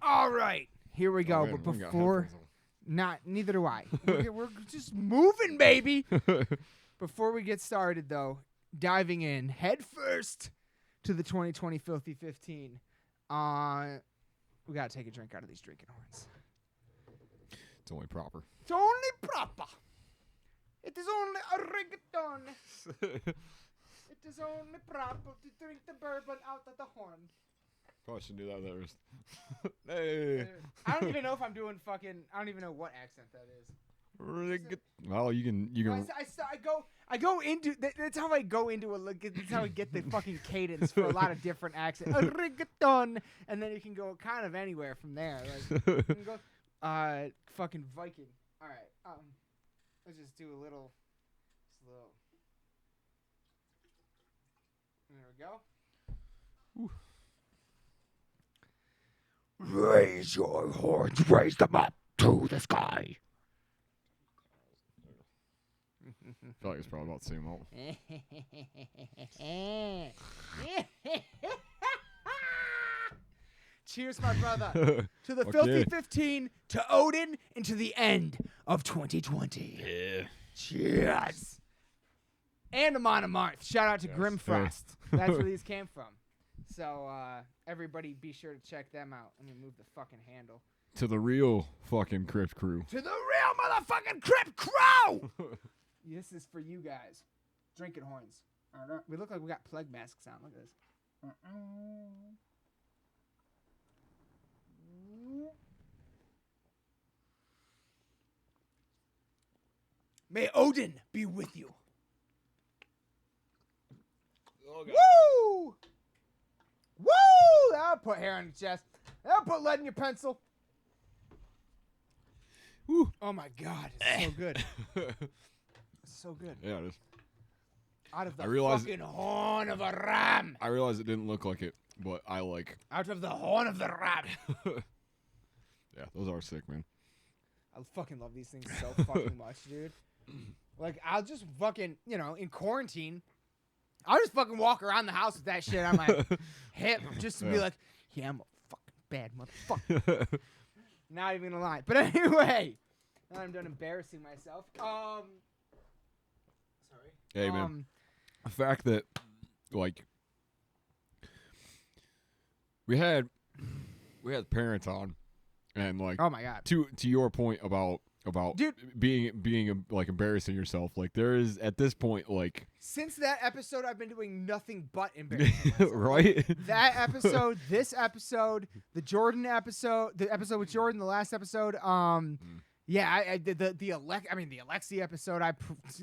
All right, here we go. man, But we got before, headphones neither do I. we're just moving, baby. Before we get started, though, diving in head first to the 2020 Filthy 15. We gotta take a drink out of these drinking horns. It's only proper. It's only proper. It is only a reggaeton. It is only proper to drink the bourbon out of the horn. Probably should do that. Hey. I don't even know if I'm doing fucking. I don't even know what accent that is. Well, you can. I go into. That's how I go into a. That's how I get the fucking cadence for a lot of different accents. A reggaeton, and then you can go kind of anywhere from there. Like, you can go, fucking Viking. All right. Let's just do a little. There we go. Ooh. Raise your horns, raise them up to the sky. I feel like it's probably about the same amount. Cheers, my brother, to the Filthy 15, to Odin, and to the end of 2020. Yeah. Cheers. And Amon Amarth. Shout out to Yes. Grimfrost. That's where these came from. So, everybody be sure to check them out. Let me move the fucking handle. To the real fucking Crypt crew. To the real motherfucking Crypt Crow! This is for you guys. Drinking horns. We look like we got plague masks on. Look at this. May Odin be with you. Oh, Woo! Woo! That'll put hair on your chest. That'll put lead in your pencil. Woo. Oh my God, it's so good. It's so good. Yeah, it is. Out of the realize fucking horn of a ram. I realize it didn't look like it, but I like. Out of the horn of the ram. Yeah, those are sick, man. I fucking love these things so fucking much, dude. Like, I'll just fucking, in quarantine, I'll just fucking walk around the house with that shit on my hip just to be like, yeah, I'm a fucking bad motherfucker. Not even gonna lie. But anyway, now I'm done embarrassing myself. Sorry. Hey, man. The fact that, like, we had parents on, and like, Oh my God. to your point about Dude. being like embarrassing yourself, like there is at this point, like, Since that episode, I've been doing nothing but embarrassing myself. right? That episode, this episode, the Jordan episode, the episode with Jordan, the last episode. Yeah, I did the Alexi episode.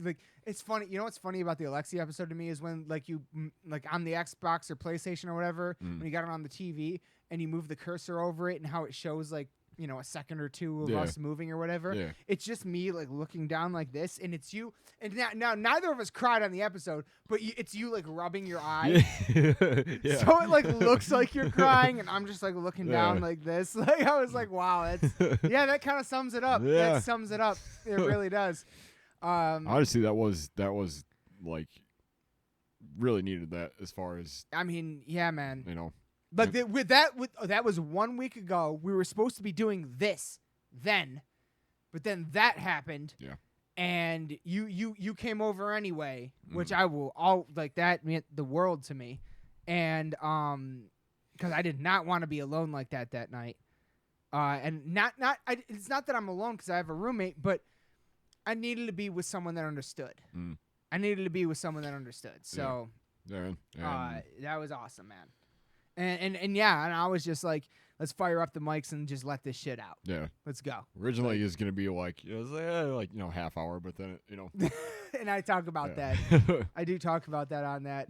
Like, it's funny. You know what's funny about the Alexi episode to me is when like you like on the Xbox or PlayStation or whatever, when you got it on the TV and you move the cursor over it and how it shows like, a second or two of us moving or whatever. Yeah. It's just me like looking down like this, and it's you. And now neither of us cried on the episode, but it's you like rubbing your eye. Yeah. So it like looks like you're crying, and I'm just like looking down like this. Like I was like, wow, that kind of sums it up. Yeah. That sums it up. It really does. Honestly, that was like really needed that as far as I mean, yeah, man. Like that was 1 week ago. We were supposed to be doing this then, but then that happened. Yeah. And you came over anyway, which I will all like that meant the world to me, and because I did not want to be alone like that night, and it's not that I'm alone because I have a roommate, but I needed to be with someone that understood. I needed to be with someone that understood. So that was awesome, man. And I was just like, let's fire up the mics and just let this shit out. Yeah. Let's go. Originally, it was gonna be like half hour, but then and I talk about that. I do talk about that on that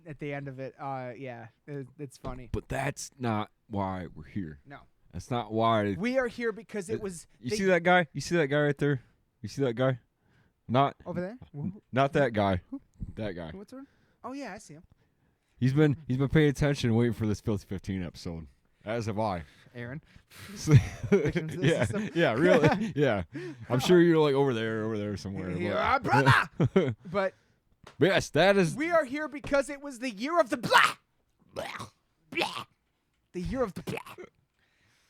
at the end of it. It's funny. But that's not why we're here. No. That's not why. We are here because it was. You see that guy? You see that guy right there? You see that guy? Not over there. Not that guy. That guy. What's her? Oh yeah, I see him. He's been paying attention, waiting for this Filthy 15 episode. As have I. Aaron. Yeah, really. Yeah, I'm sure you're like over there somewhere. Yeah, brother. But yes, that is. We are here because it was the year of the blah. The year of the blah.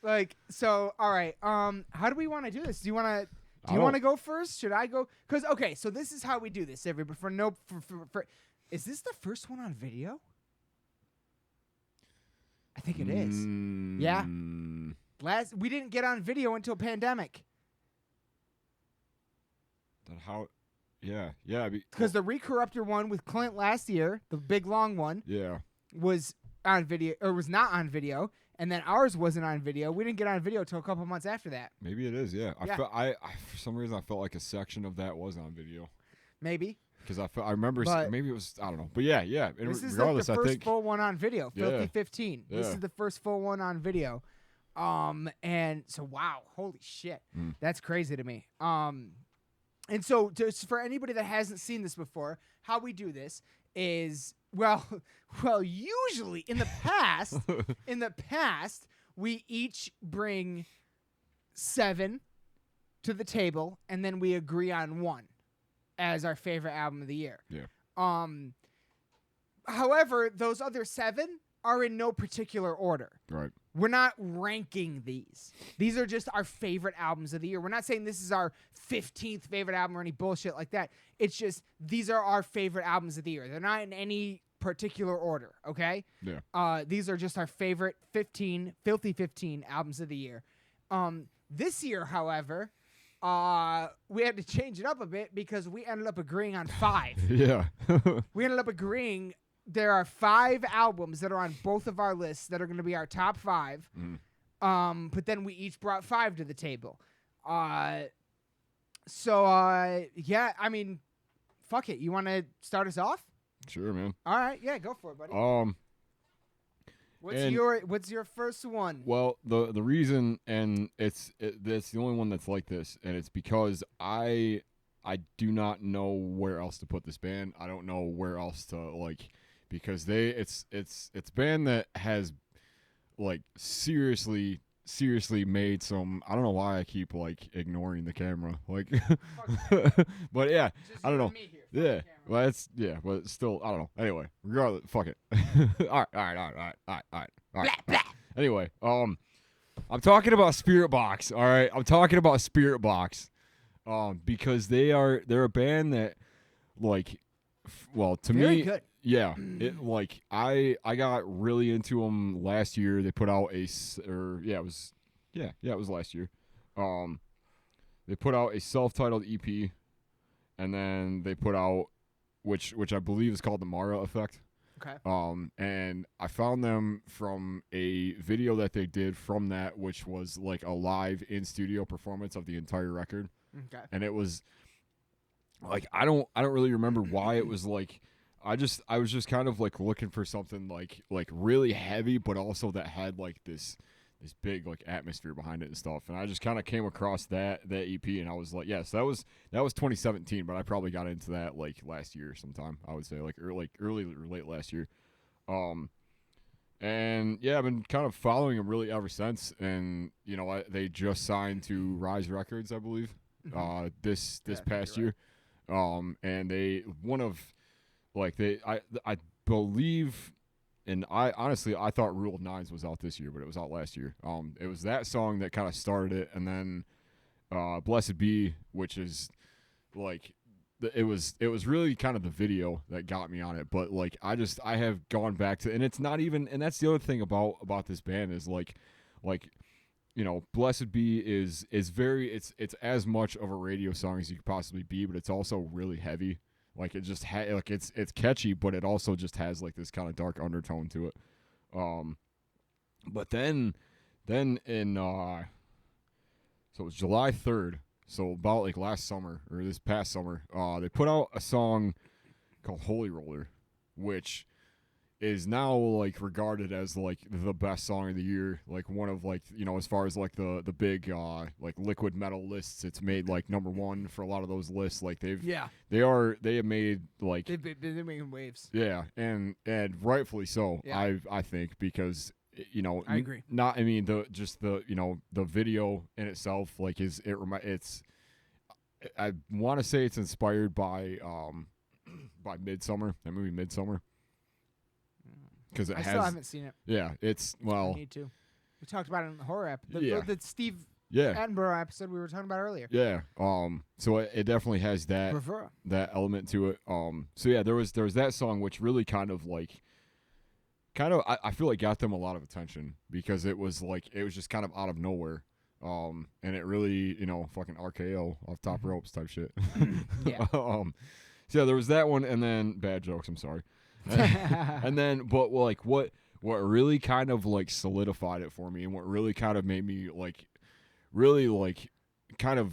Like, so, all right. How do we want to do this? Do you want to? Do you I want to don't- go first? Should I go? Because okay, so this is how we do this. Everybody, is this the first one on video? I think it is. Yeah. Mm, We didn't get on video until pandemic then how? Yeah, yeah. because the Recorruptor one with Clint last year, the big long one, yeah. was on video or was not on video, and then ours wasn't on video. We didn't get on video until a couple months after that. Maybe it is. Yeah. Yeah. I for some reason I felt like a section of that was on video Maybe. because I remember But- maybe it was I don't know, but yeah. And This is like regardless, the I first think full one on video. Yeah. Filthy 15. This Yeah. is the first full one on video. And so wow, holy shit, Mm. that's crazy to me. And so just for anybody that hasn't seen this before, how we do this is well, usually in the past, we each bring 7 to the table, and then we agree on 1 as our favorite album of the year. Yeah. However, those other 7 are in no particular order. right. We're not ranking these. These are just our favorite albums of the year. We're not saying this is our 15th favorite album or any bullshit like that. It's just these are our favorite albums of the year. They're not in any particular order, okay? Yeah. These are just our favorite Filthy 15 albums of the year. This year, however, we had to change it up a bit because we ended up agreeing on 5. Yeah. We ended up agreeing there are 5 albums that are on both of our lists that are going to be our top 5. But then we each brought 5 to the table. Yeah, I mean, fuck it. You want to start us off? Sure, man. All right, yeah, go for it, buddy. and- What's your first one? Well, the reason, and that's the only one that's like this, and it's because I do not know where else to put this band. I don't know where else to like, because it's a band that has like seriously made some. I don't know why I keep like ignoring the camera, like, but yeah, Just I don't you know. and me here. Fuck the Yeah, camera. well, but it's still, I don't know. Anyway, regardless, fuck it. all right. Anyway, I'm talking about Spirit Box. All right, I'm talking about Spirit Box, because they're a band that, like, to Very me, good. yeah, it like I got really into them last year. They put out it was last year. They put out a self-titled EP. And then they put out, which I believe is called the Mara Effect. Okay. And I found them from a video that they did from that, which was like a live in studio performance of the entire record. Okay. And it was like I don't really remember why it was like. I was just kind of like looking for something like really heavy, but also that had like this big like atmosphere behind it and stuff, and I just kind of came across that EP, and I was like, yes, that was 2017, but I probably got into that like last year sometime. I would say like early or late last year, and yeah, I've been kind of following them really ever since, and you know they just signed to Rise Records, I believe, this Yeah, I think past you're year, and I believe. And I thought Rule of Nines was out this year, but it was out last year. It was that song that kind of started it, and then Blessed Be, which is like it was really kind of the video that got me on it. But like I have gone back to, and it's not even, and that's the other thing about this band is like you know, Blessed Be is very it's as much of a radio song as you could possibly be, but it's also really heavy. Like it just like it's catchy, but it also just has like this kind of dark undertone to it. But then in so it was July 3rd, so about like last summer or this past summer, they put out a song called Holy Roller, which is now like regarded as like the best song of the year, like one of like, you know, as far as like the big like liquid metal lists, it's made like #1 for a lot of those lists. Like they have made like They've been making waves. yeah, and rightfully so. Yeah. I think because you know I agree. The video in itself like I want to say it's inspired by Midsummer, that movie Midsummer. Because I still haven't seen it. yeah, it's I need to. We talked about it in the horror episode. Yeah. The Steve Yeah. Attenborough episode we were talking about earlier. Yeah. So it definitely has that Bravura. that element to it. So yeah, there was that song which really kind of I feel like got them a lot of attention because it was just kind of out of nowhere. And it really, fucking RKO off top ropes type shit. Yeah. So yeah, there was that one, and then bad jokes. I'm sorry. And then, but like what really kind of like solidified it for me, and what really kind of made me like really like kind of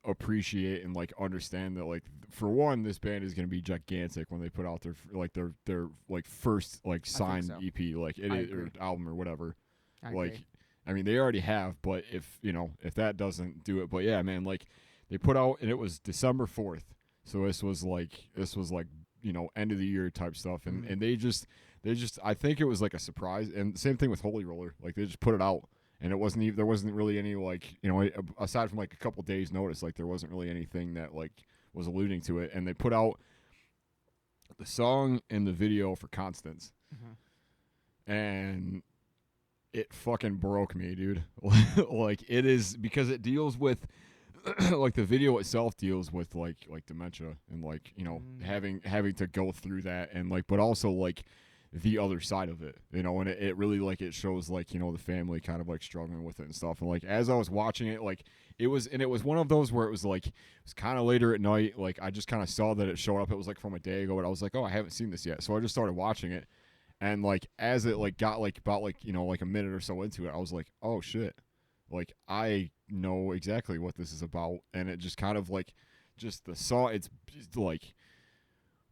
appreciate and like understand that like for one, this band is going to be gigantic when they put out their like first like signed so. EP like it is, or album or whatever. I Like agree. I mean they already have, but if that doesn't do it, but yeah, man, like they put out, and it was December 4th, so this was like end of the year type stuff, and they just I think it was like a surprise, and same thing with Holy Roller, like they just put it out. And it wasn't even, there wasn't really any like aside from like a couple days notice, like there wasn't really anything that like was alluding to it. And they put out the song and the video for Constance, and it fucking broke me, dude. Like it is, because it deals with like the video itself deals with like dementia and like having to go through that, and like but also like the other side of it, and it really like it shows like the family kind of like struggling with it and stuff. And like as I was watching it, like it was one of those where it was kind of later at night, like I just kind of saw that it showed up. It was like from a day ago, and I was like, oh, I haven't seen this yet, so I just started watching it. And like as it like got like about like like a minute or so into it, I was like, oh shit, like I know exactly what this is about. And it just kind of like just the song, it's like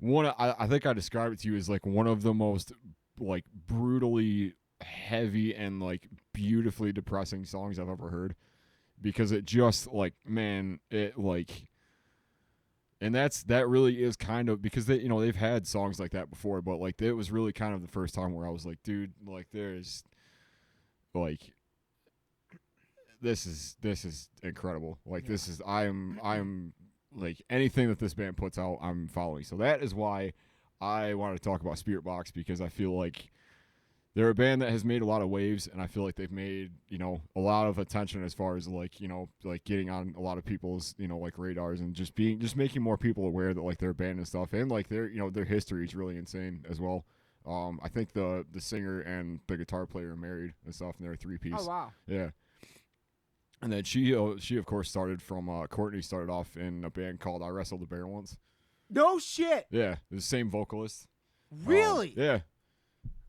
I think I described it to you as like one of the most like brutally heavy and like beautifully depressing songs I've ever heard, because it just like, man, it like, and that really is kind of, because they they've had songs like that before, but like it was really kind of the first time where I was like, dude, like there's like this is incredible. Like this is I'm like anything that this band puts out, I'm following. So that is why I wanted to talk about Spirit Box, because I feel like they're a band that has made a lot of waves, and I feel like they've made, a lot of attention as far as like, like getting on a lot of people's, like radars, and just making more people aware that like their band and stuff, and like their history is really insane as well. I think the singer and the guitar player are married and stuff, and they're a 3-piece. Oh wow. Yeah. And then she of course started from Courtney started off in a band called I Wrestled the Bear Once. No shit. Yeah, the same vocalist. Really? Yeah.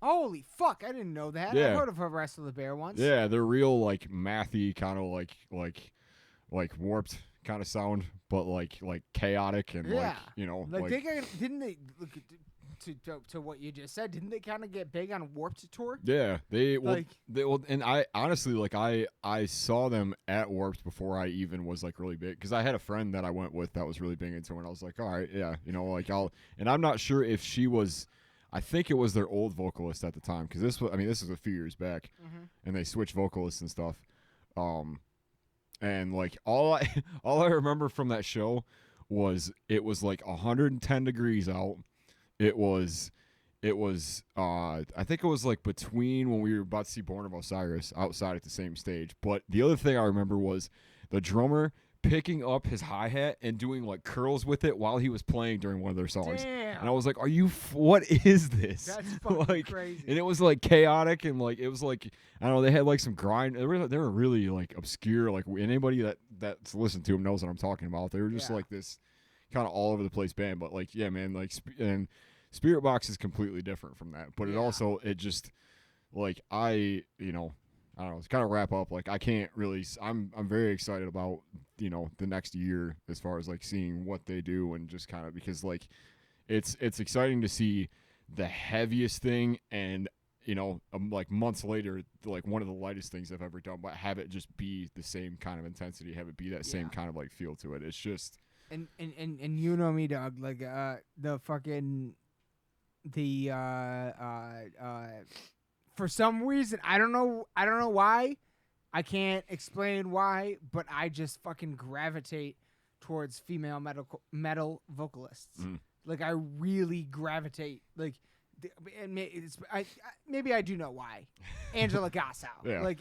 Holy fuck! I didn't know that. Yeah. I heard of her Wrestle the Bear once. Yeah, they're real like mathy, kind of like warped kind of sound, but like chaotic and Yeah. like they didn't they look to what you just said? Didn't they kind of get big on Warped Tour? yeah, and I honestly like I saw them at Warped before I even was like really big, because I had a friend that I went with that was really big into it, and I was like, all right, yeah, like and I'm not sure if she was. I think it was their old vocalist at the time, because this was a few years back, and they switched vocalists and stuff. And like all I remember from that show was it was like 110 degrees out. It was I think it was like between when we were about to see Born of Osiris outside at the same stage. But the other thing I remember was the drummer picking up his hi-hat and doing like curls with it while he was playing during one of their songs. Damn. And I was like, what is this? That's fucking like, crazy. And it was like chaotic, and like it was like, I don't know, they had like some grind. They were really like obscure. Like anybody that's listened to them knows what I'm talking about. They were just like this kind of all over the place band. But like, yeah, man, like and Spirit Box is completely different from that. But it just like I don't know, to kind of wrap up, like I can't really, I'm very excited about, the next year as far as like seeing what they do, and just kind of, because like it's exciting to see the heaviest thing, and like months later, like one of the lightest things I've ever done, but have it just be the same kind of intensity, have it be that same kind of like feel to it. It's just and you know me, dog, like the fucking for some reason, I don't know why, I can't explain why, but I just fucking gravitate towards female metal vocalists. Like I really gravitate. Like maybe I do know why. Angela Gossow, Yeah. like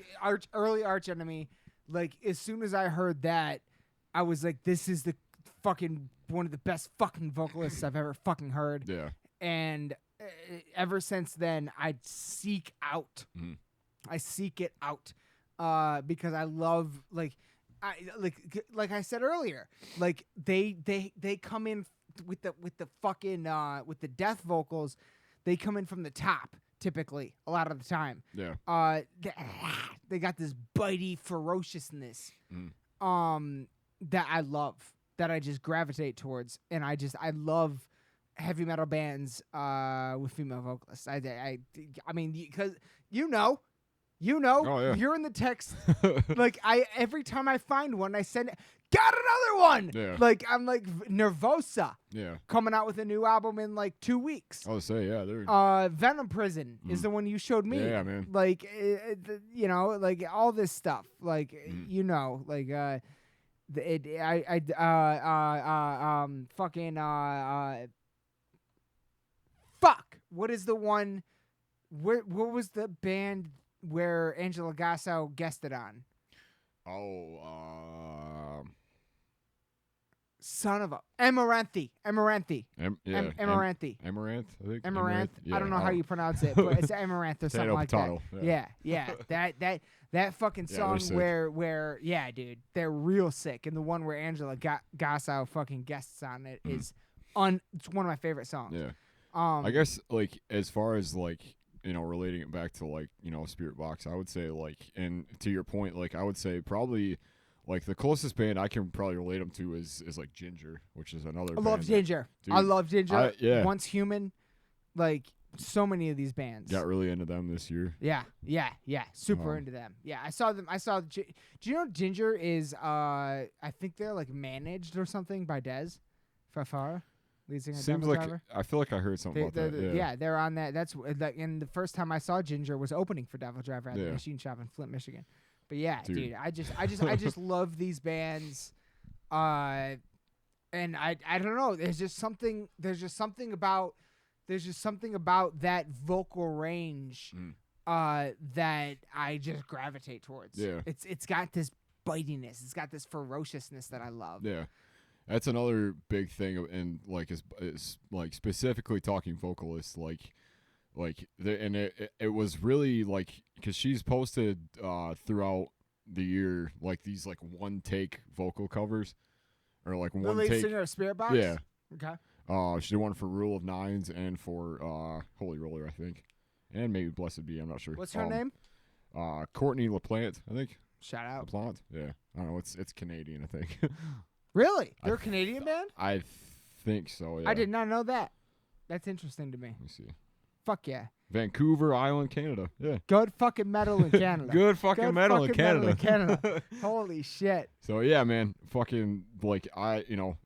early Arch Enemy. Like as soon as I heard that, I was like, this is the fucking one of the best fucking vocalists I've ever fucking heard. Yeah. And ever since then, I seek out. Mhm. I seek it out because I love like I said earlier, like they come in with the fucking with the death vocals. They come in from the top typically a lot of the time. Yeah. They got this bitey ferociousness Mm. that I love, that I just gravitate towards, and I love heavy metal bands with female vocalists. I mean, because you know, Oh, yeah. you're in the text. Like every time I find one, I send it. Got another one. Yeah. Like I'm like Nervosa Yeah. coming out with a new album in like 2 weeks. I would say, yeah, they're. Venom Prison is the one you showed me. Yeah, man. Like you know, like all this stuff. Like you know, like fuck. What is the one? What was the band where Angela Gossow guested on? Son of a Amaranthi. Yeah. Amaranthi. Amaranth, I think. Amaranth. Yeah, I don't know how you pronounce it, but it's Amaranth or something like potato. that. Yeah. That fucking Yeah, song they're sick. where yeah, dude, they're real sick. And the one where Angela Gossow fucking guests on it is it's one of my favorite songs. Yeah. I guess like as far as like, you know, relating it back to like, you know, Spirit Box, I would say like, and to your point, like I would say probably like the closest band I can probably relate them to is like Ginger, which is another. I love Ginger. Dude, I love Ginger. yeah. Once Human, like so many of these bands. Got really into them this year. Yeah. Super into them. Yeah, I saw them. Do you know Ginger is? I think they're like managed or something by Dez Fafara. Lead singer, Seems Devil like Driver. I feel like I heard something about that. Yeah, they're on that. That's like, and the first time I saw Ginger was opening for Devil Driver at the Yeah. Machine Shop in Flint, Michigan. But yeah, Dude. I just love these bands, and I don't know. There's just something about that vocal range, that I just gravitate towards. Yeah. It's got this bitiness. It's got this ferociousness that I love. Yeah. That's another big thing, and like is like specifically talking vocalists, it was really like because she's posted throughout the year like these like one take vocal covers or like The one lead take. singer of Spirit Box. Yeah. Okay. She did one for Rule of Nines and for Holy Roller, I think, and maybe Blessed Be. I'm not sure. What's her name? Courtney LaPlante, I think. Shout out. LaPlante. Yeah. I don't know. It's Canadian, I think. Really? They're a Canadian band? I think so. Yeah. I did not know that. That's interesting to me. Let me see. Fuck yeah. Vancouver Island, Canada. Yeah. Good fucking metal in Canada. Good fucking metal in Canada. Holy shit. So yeah, man, fucking like I don't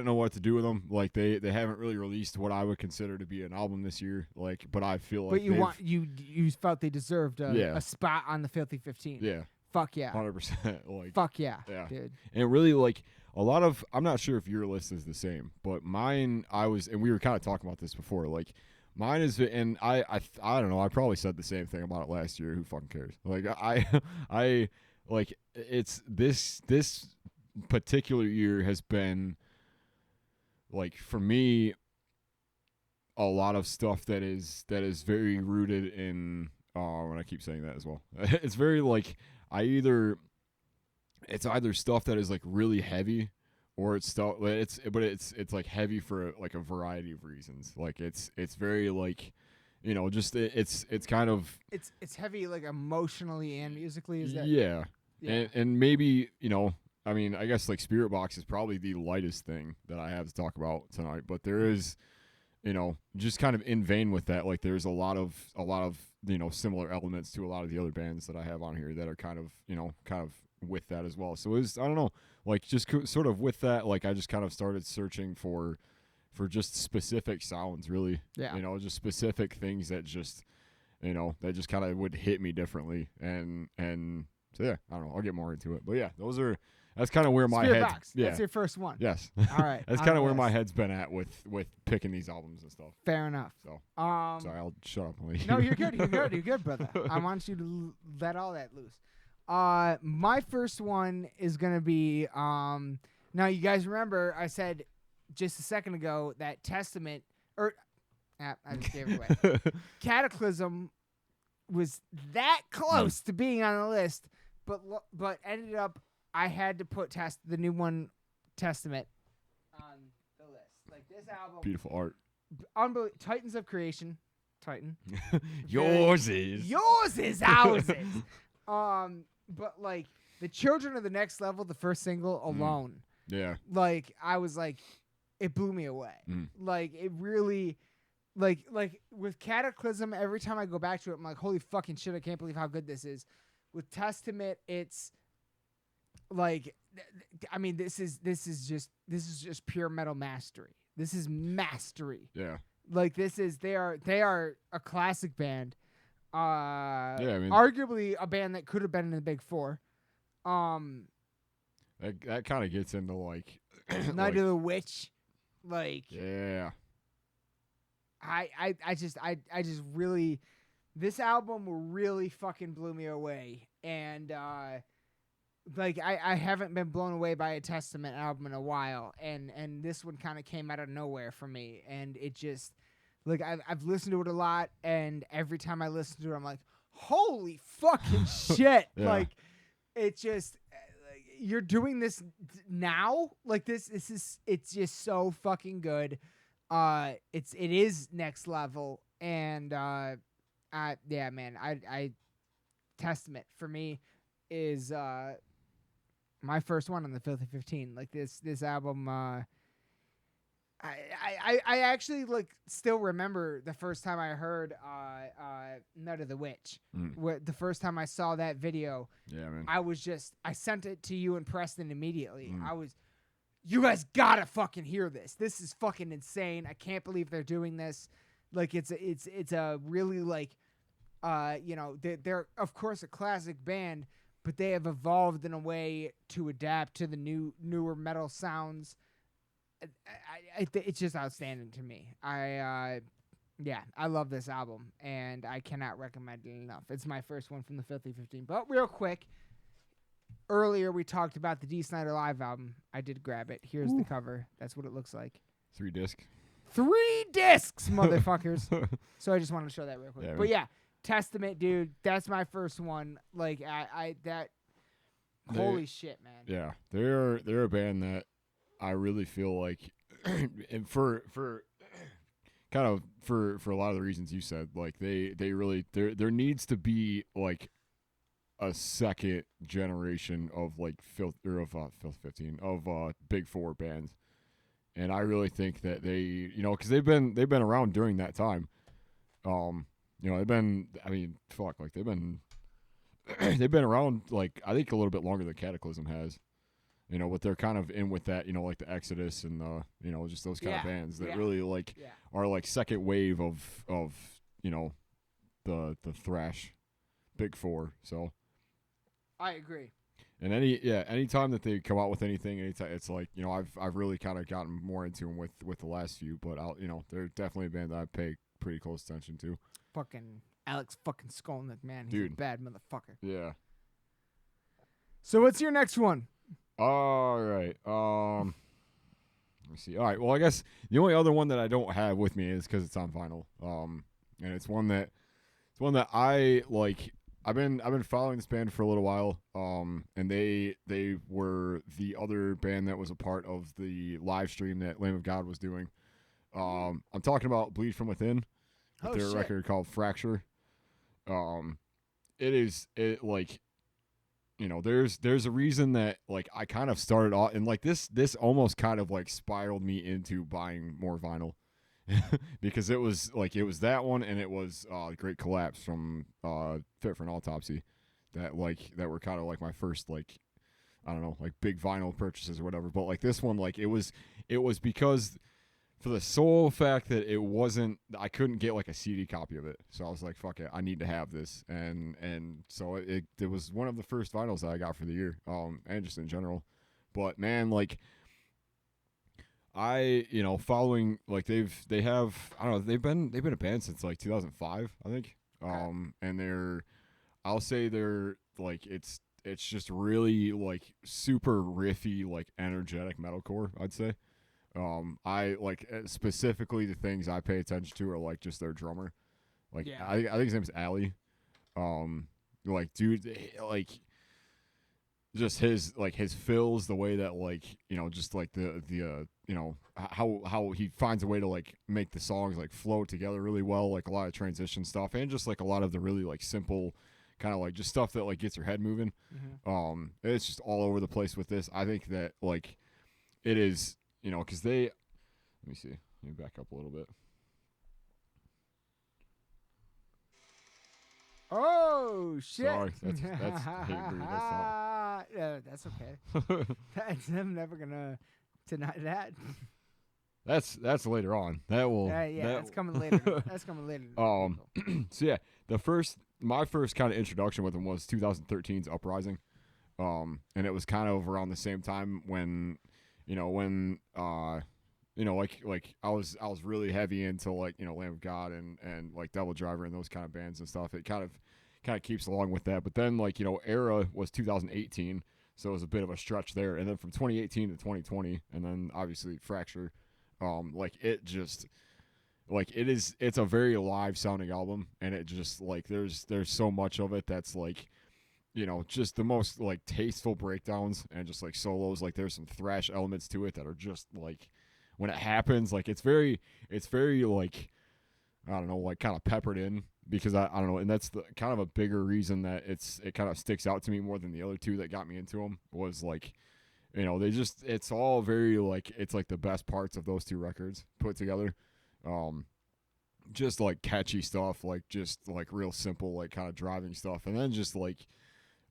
know what to do with them. Like they haven't really released what I would consider to be an album this year. Like, but I feel like But you felt they deserved a spot on the Filthy 15. Yeah. Fuck yeah. 100%. Like. Fuck yeah, Yeah. dude. And really like a lot of I'm not sure if your list is the same, but mine and we were kind of talking about this before. Like mine is, and I don't know. I probably said the same thing about it last year. Who fucking cares? Like I like it's this particular year has been like for me a lot of stuff that is very rooted in and I keep saying that as well. It's very like it's either stuff that is like really heavy or it's stuff it's like heavy for like a variety of reasons. Like it's very like, you know, just it's kind of it's heavy like emotionally and musically. Is that yeah. And maybe, you know, I mean, I guess like Spirit Box is probably the lightest thing that I have to talk about tonight, but there is, you know, just kind of in vain with that, like there's a lot of you know, similar elements to a lot of the other bands that I have on here that are kind of with that as well. So it was, I don't know, like just sort of with that, like I just kind of started searching for just specific sounds, really. Yeah. You know, just specific things that just, you know, that just kind of would hit me differently. And So yeah, I don't know. I'll get more into it, but yeah, that's kind of where my Spirit head. Box. Yeah, That's your first one. yes. All right. That's on kind the of where my list. head's been at with picking these albums and stuff. Fair enough. So Um, sorry, I'll shut up and let you. no, you're good. You're good. You're good, brother. I want you to let all that loose. My first one is gonna be Now you guys remember I said just a second ago that Testament I just gave it away. Cataclysm was that close to being on the list, but ended up I had to put the new one Testament on the list. Like this album, Beautiful art. unbelievable. Titans of Creation, Titan. Yours is. Yours is ours is. But like the Children of the Next Level, the first single alone, Yeah. like I was like, it blew me away. Like it really, like with Cataclysm, every time I go back to it, I'm like, holy fucking shit, I can't believe how good this is. With Testament, it's like, I mean, this is just pure metal mastery. This is mastery. Yeah. Like they are a classic band. I mean, Arguably a band that could have been in the Big Four. that kind of gets into like Night of the Witch, like yeah. I just really, this album really fucking blew me away, and like I haven't been blown away by a Testament album in a while, and this one kind of came out of nowhere for me, and it just. Like, I've listened to it a lot, and every time I listen to it, I'm like, holy fucking shit. Yeah. Like, it just, like, you're doing this now? Like, it's just so fucking good. It is next level, and, yeah, man, Testament, for me, is, my first one on the Filthy 15. Like, this album, I actually like still remember the first time I heard Night of the Witch. The first time I saw that video, Yeah, man. I sent it to you and Preston immediately. You guys gotta fucking hear this. This is fucking insane. I can't believe they're doing this. Like it's a really like they're of course a classic band, but they have evolved in a way to adapt to the newer metal sounds. It's just outstanding to me. I love this album, and I cannot recommend it enough. It's my first one from the Filthy 15. But real quick, earlier we talked about the Dee Snider Live album. I did grab it. Here's the cover. That's what it looks like. 3 disc. 3 discs, motherfuckers. So I just wanted to show that real quick. Yeah, but yeah, Testament, dude. That's my first one. Like holy shit, man. Yeah, they're a band that I really feel like, and for kind of for a lot of the reasons you said, like they really there needs to be like a second generation of like Filth 15 of Big Four bands, and I really think that they because they've been around during that time, they've been they've been around like I think a little bit longer than Cataclysm has. But they're kind of in with that, like the Exodus and the, just those kind of bands that really like are like second wave of the thrash Big Four. So I agree. And any time that they come out with anything, it's like I've really kind of gotten more into them with the last few, but they're definitely a band that I pay pretty close attention to. Fucking Alex fucking Skolnick, man, he's Dude. a bad motherfucker. Yeah. So what's your next one? All right. Let me see. All right. Well, I guess the only other one that I don't have with me is because it's on vinyl. And it's one that I like. I've been following this band for a little while. And they were the other band that was a part of the live stream that Lamb of God was doing. I'm talking about Bleed From Within. With their record called Fracture. There's a reason that like I kind of started off and like this almost kind of like spiraled me into buying more vinyl because it was that one and it was Great Collapse from Fit for an Autopsy that were kind of like my first like I don't know like big vinyl purchases or whatever, but like this one like it was because for the sole fact that it wasn't, I couldn't get like a CD copy of it, so I was like, fuck it, I need to have this, and so it was one of the first vinyls that I got for the year, and just in general. But man, like I, following like they have, I don't know, they've been a band since like 2005, I think, and I'll say they're like it's just really like super riffy, like energetic metalcore, I'd say. I like specifically the things I pay attention to are like just their drummer. Like Yeah. I think his name's Ali. Like dude, like just his fills, the way that like just like the how he finds a way to like make the songs like flow together really well, like a lot of transition stuff, and just like a lot of the really like simple kind of like just stuff that like gets your head moving. It's just all over the place with this. I think that like it is, because let me see, let me back up a little bit. Oh shit! Sorry, that's I hate reading that song. That's okay. I'm never gonna deny that. That's later on. That will. That's coming later. That's coming later. So yeah, my first kind of introduction with him was 2013's Uprising, and it was kind of around the same time when like I was really heavy into like Lamb of God and like Devil Driver and those kind of bands and stuff. It kind of keeps along with that. But then like Era was 2018, so it was a bit of a stretch there. And then from 2018 to 2020, and then obviously Fracture, like it just like it's a very live sounding album, and it just like there's so much of it that's like just the most like tasteful breakdowns and just like solos. Like there's some thrash elements to it that are just like when it happens, like it's very like I don't know, like kind of peppered in, because I don't know, and that's the kind of a bigger reason that it kind of sticks out to me more than the other two that got me into them, was like they just, it's all very like, it's like the best parts of those two records put together. Just like catchy stuff, like just like real simple, like kind of driving stuff, and then just like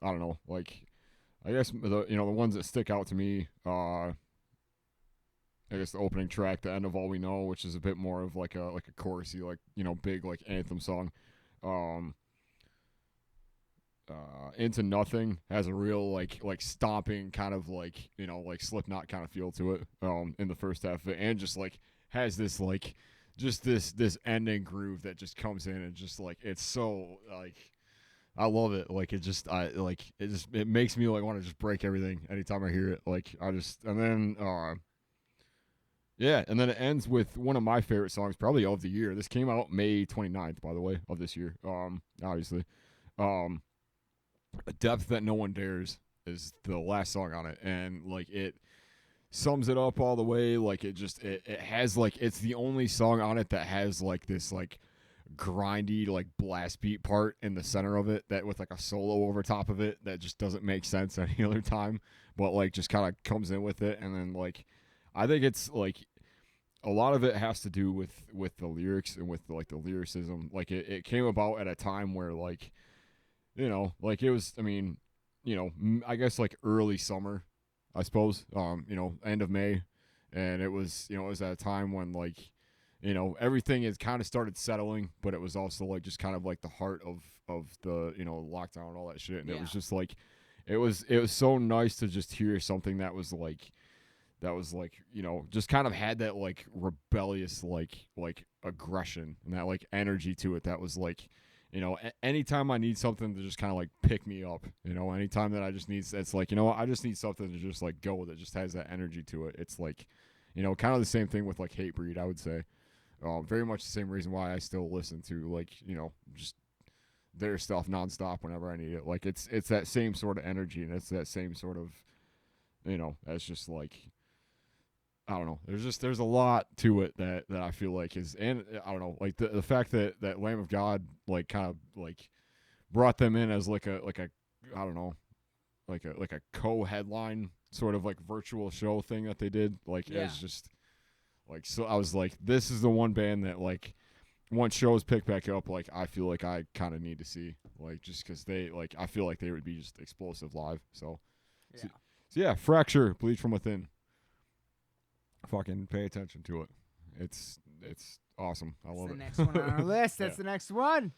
I don't know, like I guess the the ones that stick out to me, I guess the opening track, The End of All We Know, which is a bit more of like a chorusy, like big like anthem song. Into Nothing has a real like stomping kind of like like Slipknot kind of feel to it in the first half of it, and just like has this like just this ending groove that just comes in, and just like it's so like I love it. Like it makes me like want to just break everything anytime I hear it. Like and then yeah, and then it ends with one of my favorite songs probably of the year. This came out May 29th, by the way, of this year. Obviously. A Depth That No One Dares is the last song on it, and like it sums it up all the way. Like it has like, it's the only song on it that has like this like grindy like blast beat part in the center of it, that with like a solo over top of it that just doesn't make sense any other time, but like just kind of comes in with it. And then like I think it's like a lot of it has to do with the lyrics and with like the lyricism. Like it came about at a time where like like it was, I mean, I guess like early summer, I suppose, end of May. And it was, it was at a time when like, everything has kind of started settling, but it was also like just kind of like the heart of the, lockdown and all that shit. And it was just like, it was so nice to just hear something that was like, just kind of had that like rebellious, like aggression and that like energy to it. That was like, anytime I need something to just kind of like pick me up, anytime that I just need, it's like, I just need something to just like go that just has that energy to it. It's like, kind of the same thing with like Hatebreed, I would say. Very much the same reason why I still listen to like, just their stuff nonstop whenever I need it. Like it's that same sort of energy, and it's that same sort of, that's just like, I don't know. There's a lot to it that I feel like is, and I don't know, like the fact that Lamb of God like kind of like brought them in as like a I don't know, like a co-headline sort of like virtual show thing that they did. Like it's just like, so I was like, this is the one band that like once shows pick back up, like I feel like I kind of need to see, like just because they like, I feel like they would be just explosive live. So yeah, Fracture, Bleed From Within. Fucking pay attention to it. it's awesome. I love the it. next one on our list. That's the next one.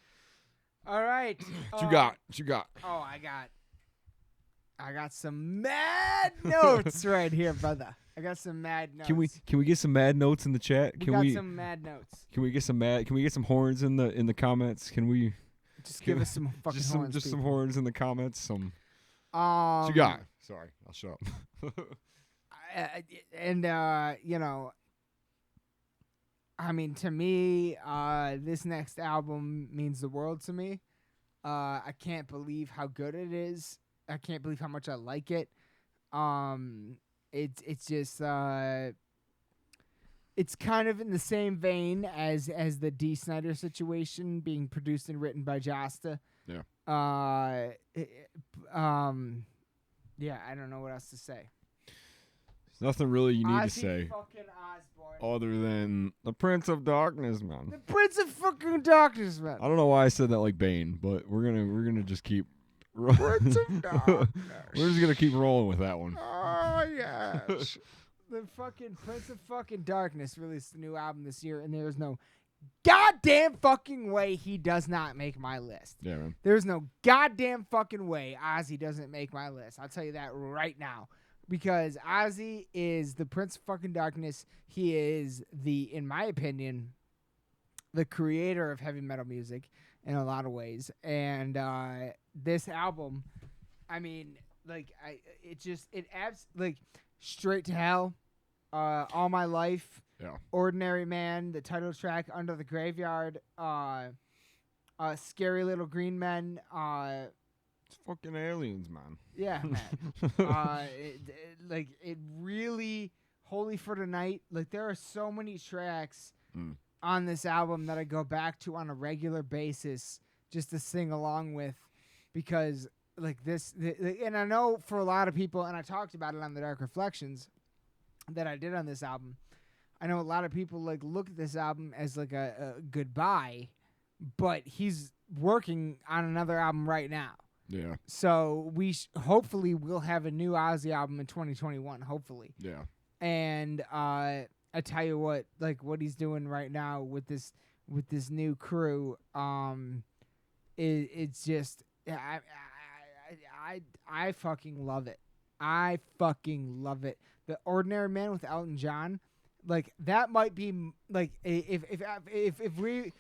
All right. What you got? What you got? Oh, I got some mad notes right here, brother. I got some mad notes. Can we get some mad notes in the chat? We got some mad notes. Can we get some horns in the comments? Can we just give us some fucking horns? Just some horns in the comments. Some. What you got? Sorry, I'll shut up. You know, I mean, to me, this next album means the world to me. I can't believe how good it is. I can't believe how much I like it. It's just it's kind of in the same vein as the D. Snyder situation being produced and written by Jasta. Yeah. Yeah, I don't know what else to say. There's nothing really you need Ozzy to say fucking Osbourne. other than the Prince of Darkness, man. The Prince of fucking Darkness, man. I don't know why I said that like Bane, but we're gonna just keep. Prince of Darkness. We're just gonna keep rolling with that one. Oh yes. The fucking Prince of fucking Darkness released a new album this year, and there's no goddamn fucking way he does not make my list. Yeah, man. There's no goddamn fucking way Ozzy doesn't make my list. I'll tell you that right now. Because Ozzy is the Prince of fucking Darkness. He is in my opinion, the creator of heavy metal music in a lot of ways. And this album, I mean, like, it adds, like, Straight to Hell, All My Life, Yeah. Ordinary Man, the title track, Under the Graveyard, Scary Little Green Men, It's fucking aliens, man. yeah, man. It really, Holy for Tonight, like, there are so many tracks on this album that I go back to on a regular basis just to sing along with, because, like, and I know for a lot of people, and I talked about it on the Dark Reflections that I did on this album, I know a lot of people, like, look at this album as, like, a goodbye, but he's working on another album right now. Yeah. So we hopefully we'll have a new Ozzy album in 2021. Hopefully. Yeah. And I tell you what, like, what he's doing right now with this new crew, it's just I fucking love it. I fucking love it. The Ordinary Man with Elton John, like, that might be, like, if we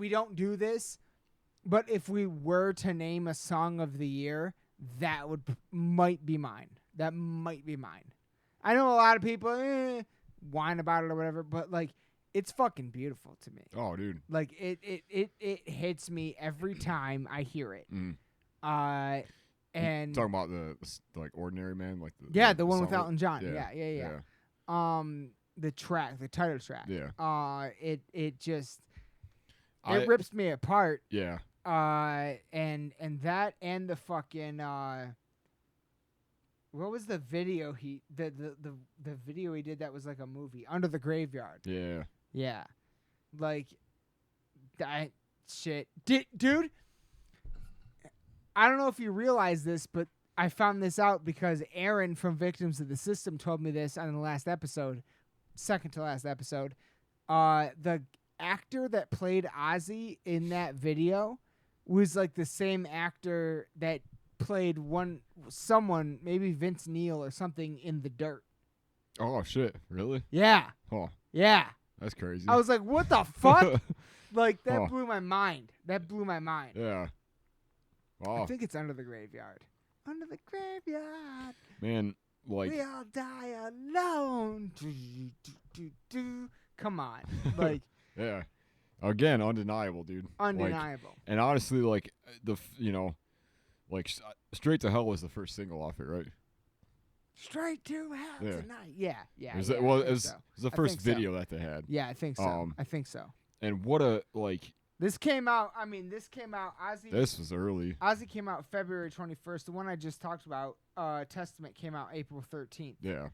don't do this. But if we were to name a song of the year, that might be mine. That might be mine. I know a lot of people whine about it or whatever, but, like, it's fucking beautiful to me. Oh, dude. Like, it hits me every time I hear it. And talking about the like Ordinary Man, like the one with Elton John. Yeah. The title track. Yeah. It just rips me apart. Yeah. And that and the fucking what was the video the video he did that was like a movie, Under the Graveyard. Yeah. Yeah. Like, that shit. Dude, I don't know if you realize this, but I found this out because Aaron from Victims of the System told me this on the last episode, second to last episode. The actor that played Ozzy in that video was like the same actor that played someone, maybe Vince Neil or something, in The Dirt. Oh shit! Really? Yeah. Oh. Yeah. That's crazy. I was like, what the fuck? Like, that blew my mind. That blew my mind. Yeah. Wow. I think it's Under the Graveyard. Under the Graveyard. Man, like, we all die alone. Come on. Like, yeah. Again, undeniable, dude. Undeniable. Like, and honestly, like, Straight to Hell was the first single off it, right? Straight to Hell Tonight. Yeah. It was the first video that they had. Yeah, I think so. I think so. And what a, like... This came out, Ozzy... This was early. Ozzy came out February 21st. The one I just talked about, Testament, came out April 13th. Yeah.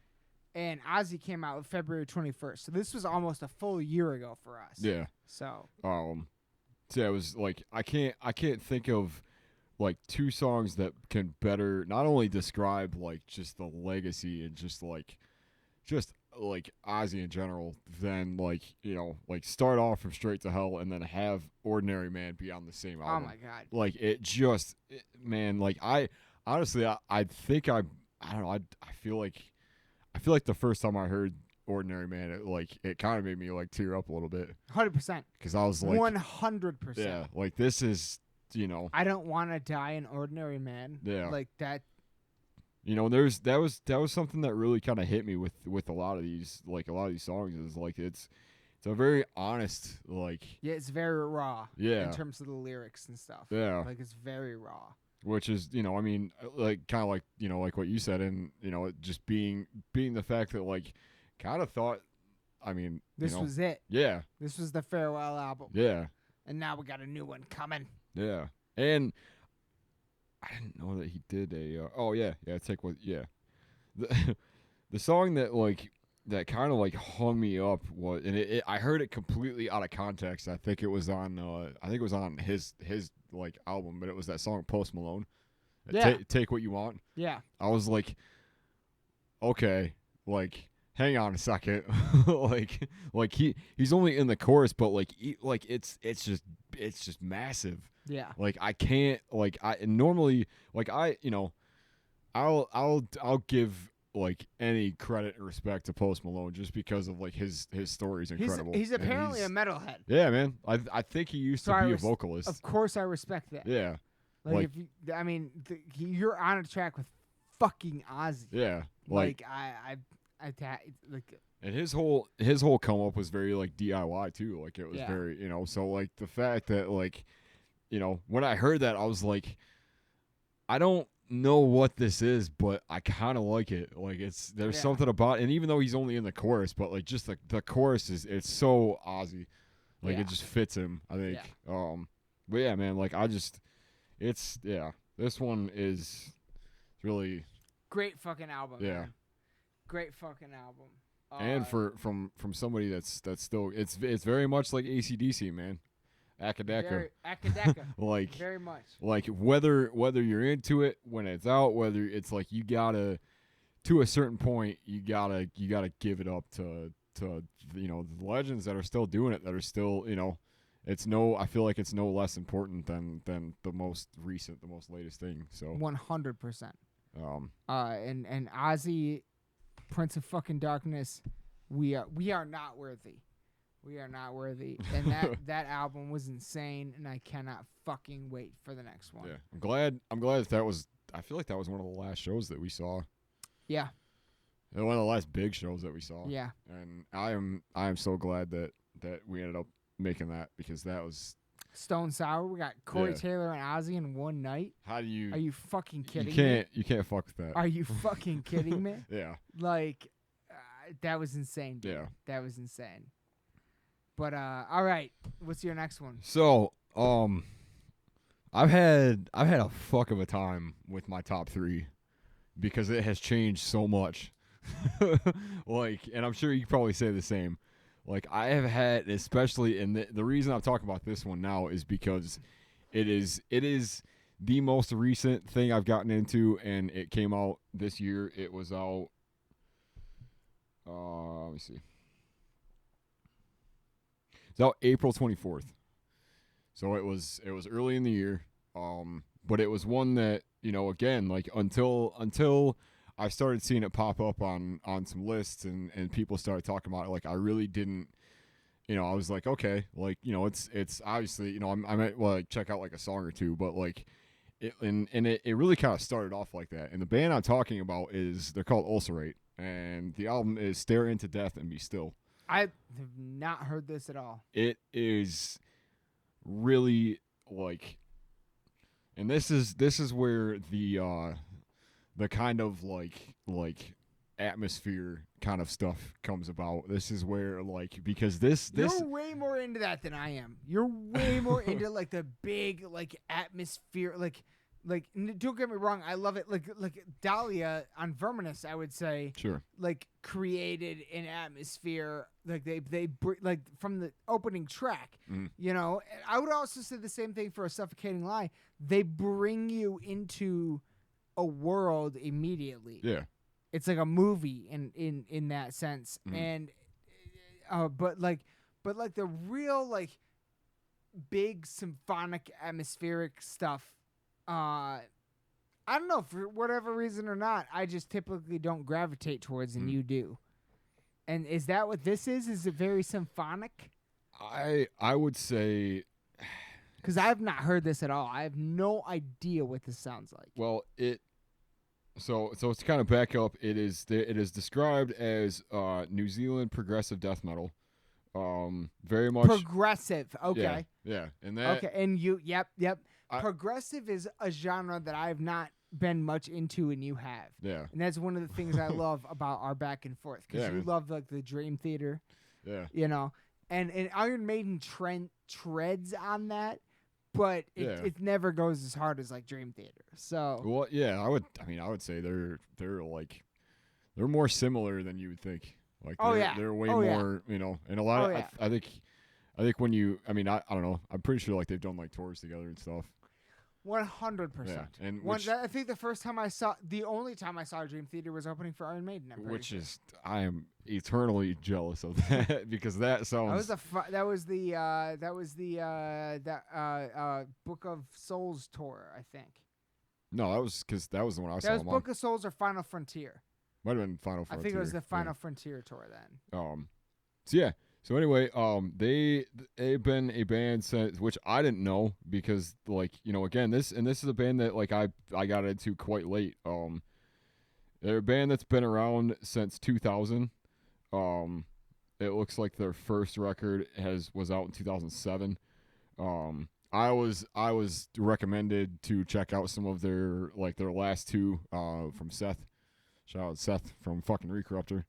And Ozzy came out February 21st. So this was almost a full year ago for us. Yeah. So yeah, it was like, I can't think of, like, two songs that can better not only describe, like, just the legacy and just like Ozzy in general than like like start off from Straight to Hell and then have Ordinary Man be on the same album. Oh my god. Like man, like I honestly I think I don't know, I feel like the first time I heard Ordinary Man, it kind of made me like tear up a little bit 100%. because I was like 100%. yeah, like this is I don't want to die an ordinary man. Yeah. Like that. that was something that really kind of hit me with a lot of these songs is like it's a very honest like Yeah, it's very raw. Yeah. In terms of the lyrics and stuff. Yeah. Like it's very raw. Which is I mean like kind of like like what you said, and it just being the fact that like kind of thought, I mean This was it. Yeah. This was the farewell album. Yeah. And now we got a new one coming. Yeah. And I didn't know that he did the song that like that kind of like hung me up was, and I heard it completely out of context. I think it was on his like album, but it was that song Post Malone. Yeah. Take What You Want. Yeah. I was like, okay, like hang on a second, like he's only in the chorus, but like it's just massive. Yeah. Like I can't like I normally like I'll give like any credit and respect to Post Malone just because of like his story is incredible. He's And apparently a metalhead. Yeah, man. I think he used to be a vocalist. Of course, I respect that. Yeah. Like if you're on a track with fucking Ozzy. Yeah. Like like. And his whole come up was very like DIY too. Like it was very so like the fact that like when I heard that I was I don't know what this is, but I kind of like it. Like there's something about, and even though he's only in the chorus, but like just the chorus it's so Ozzy. Like it just fits him, I think. Yeah. But yeah, man, like this one is really great fucking album. Yeah. Man. Great fucking album. And from somebody that's still it's very much like AC/DC, man. Akadeka. Like very much. Like whether you're into it when it's out, whether it's like you gotta to a certain point you gotta give it up to the legends that are still doing it, that are still I feel like it's no less important than the most recent, the most latest thing. So 100%. And Ozzy, Prince of fucking Darkness, we are not worthy. We are not worthy. And that album was insane, and I cannot fucking wait for the next one. Yeah. I'm glad that was, I feel like that was one of the last shows that we saw. Yeah. And one of the last big shows that we saw. Yeah. And I am so glad that we ended up making that, because that was Stone Sour. We got Corey Taylor and Ozzy in one night. How do you? Are you fucking kidding me? You can't fuck with that. Are you fucking kidding me? Yeah. Like, that was insane. Dude. Yeah. That was insane. But all right, what's your next one? So, I've had a fuck of a time with my top 3 because it has changed so much. Like, and I'm sure you probably say the same. Like, I have had, especially, and the reason I'm talking about this one now is because it is the most recent thing I've gotten into, and it came out this year. It was out. Let me see. It's out April 24th. So it was early in the year. But it was one that, again, like until I started seeing it pop up on some lists and people started talking about it, like I really didn't, I was like, okay, like, it's obviously, I might like check out like a song or two, but like it really kind of started off like that. And the band I'm talking about they're called Ulcerate, and the album is Stare Into Death and Be Still. I have not heard this at all. It is really like, and this is where the kind of like atmosphere kind of stuff comes about. This is where like, because this you're way more into that than I am. You're way more into like the big like atmosphere, like don't get me wrong, I love it. Like Dahlia on Verminous, I would say, sure, like created an atmosphere like they like from the opening track. And I would also say the same thing for A Suffocating Lie. They bring you into a world immediately. Yeah. It's like a movie in that sense. And but like the real like big symphonic atmospheric stuff, I don't know, for whatever reason or not, I just typically don't gravitate towards, and you do. And is that what this is? Is it very symphonic? I would say, because I have not heard this at all. I have no idea what this sounds like. Well, so to kind of back up, it is described as New Zealand progressive death metal. Very much progressive. Okay. Yeah, and that. Okay, and yep. Progressive is a genre that I have not been much into, and you have. Yeah. And that's one of the things I love about our back and forth, because you love like the Dream Theater. Yeah. You know, and Iron Maiden treads on that, but it never goes as hard as like Dream Theater. So. Well, yeah, I would say they're like they're more similar than you would think. Like they're way more, you know, and a lot of I think when you, I don't know, I'm pretty sure like they've done like tours together and stuff. 100%. Yeah, and I think the only time I saw Dream Theater was opening for Iron Maiden. I am eternally jealous of that because that sounds. That was the Book of Souls tour, I think. No, that was because that was the one I saw. That was Book of Souls or Final Frontier. Might have been Final Frontier. I think it was the Final Frontier tour then. So yeah. So anyway, they've been a band since, which I didn't know because, like, you know, again, this is a band that like I got into quite late. They're a band that's been around since 2000. It looks like their first record was out in 2007. I was recommended to check out some of their last two from Seth. Shout out Seth from fucking Recorruptor.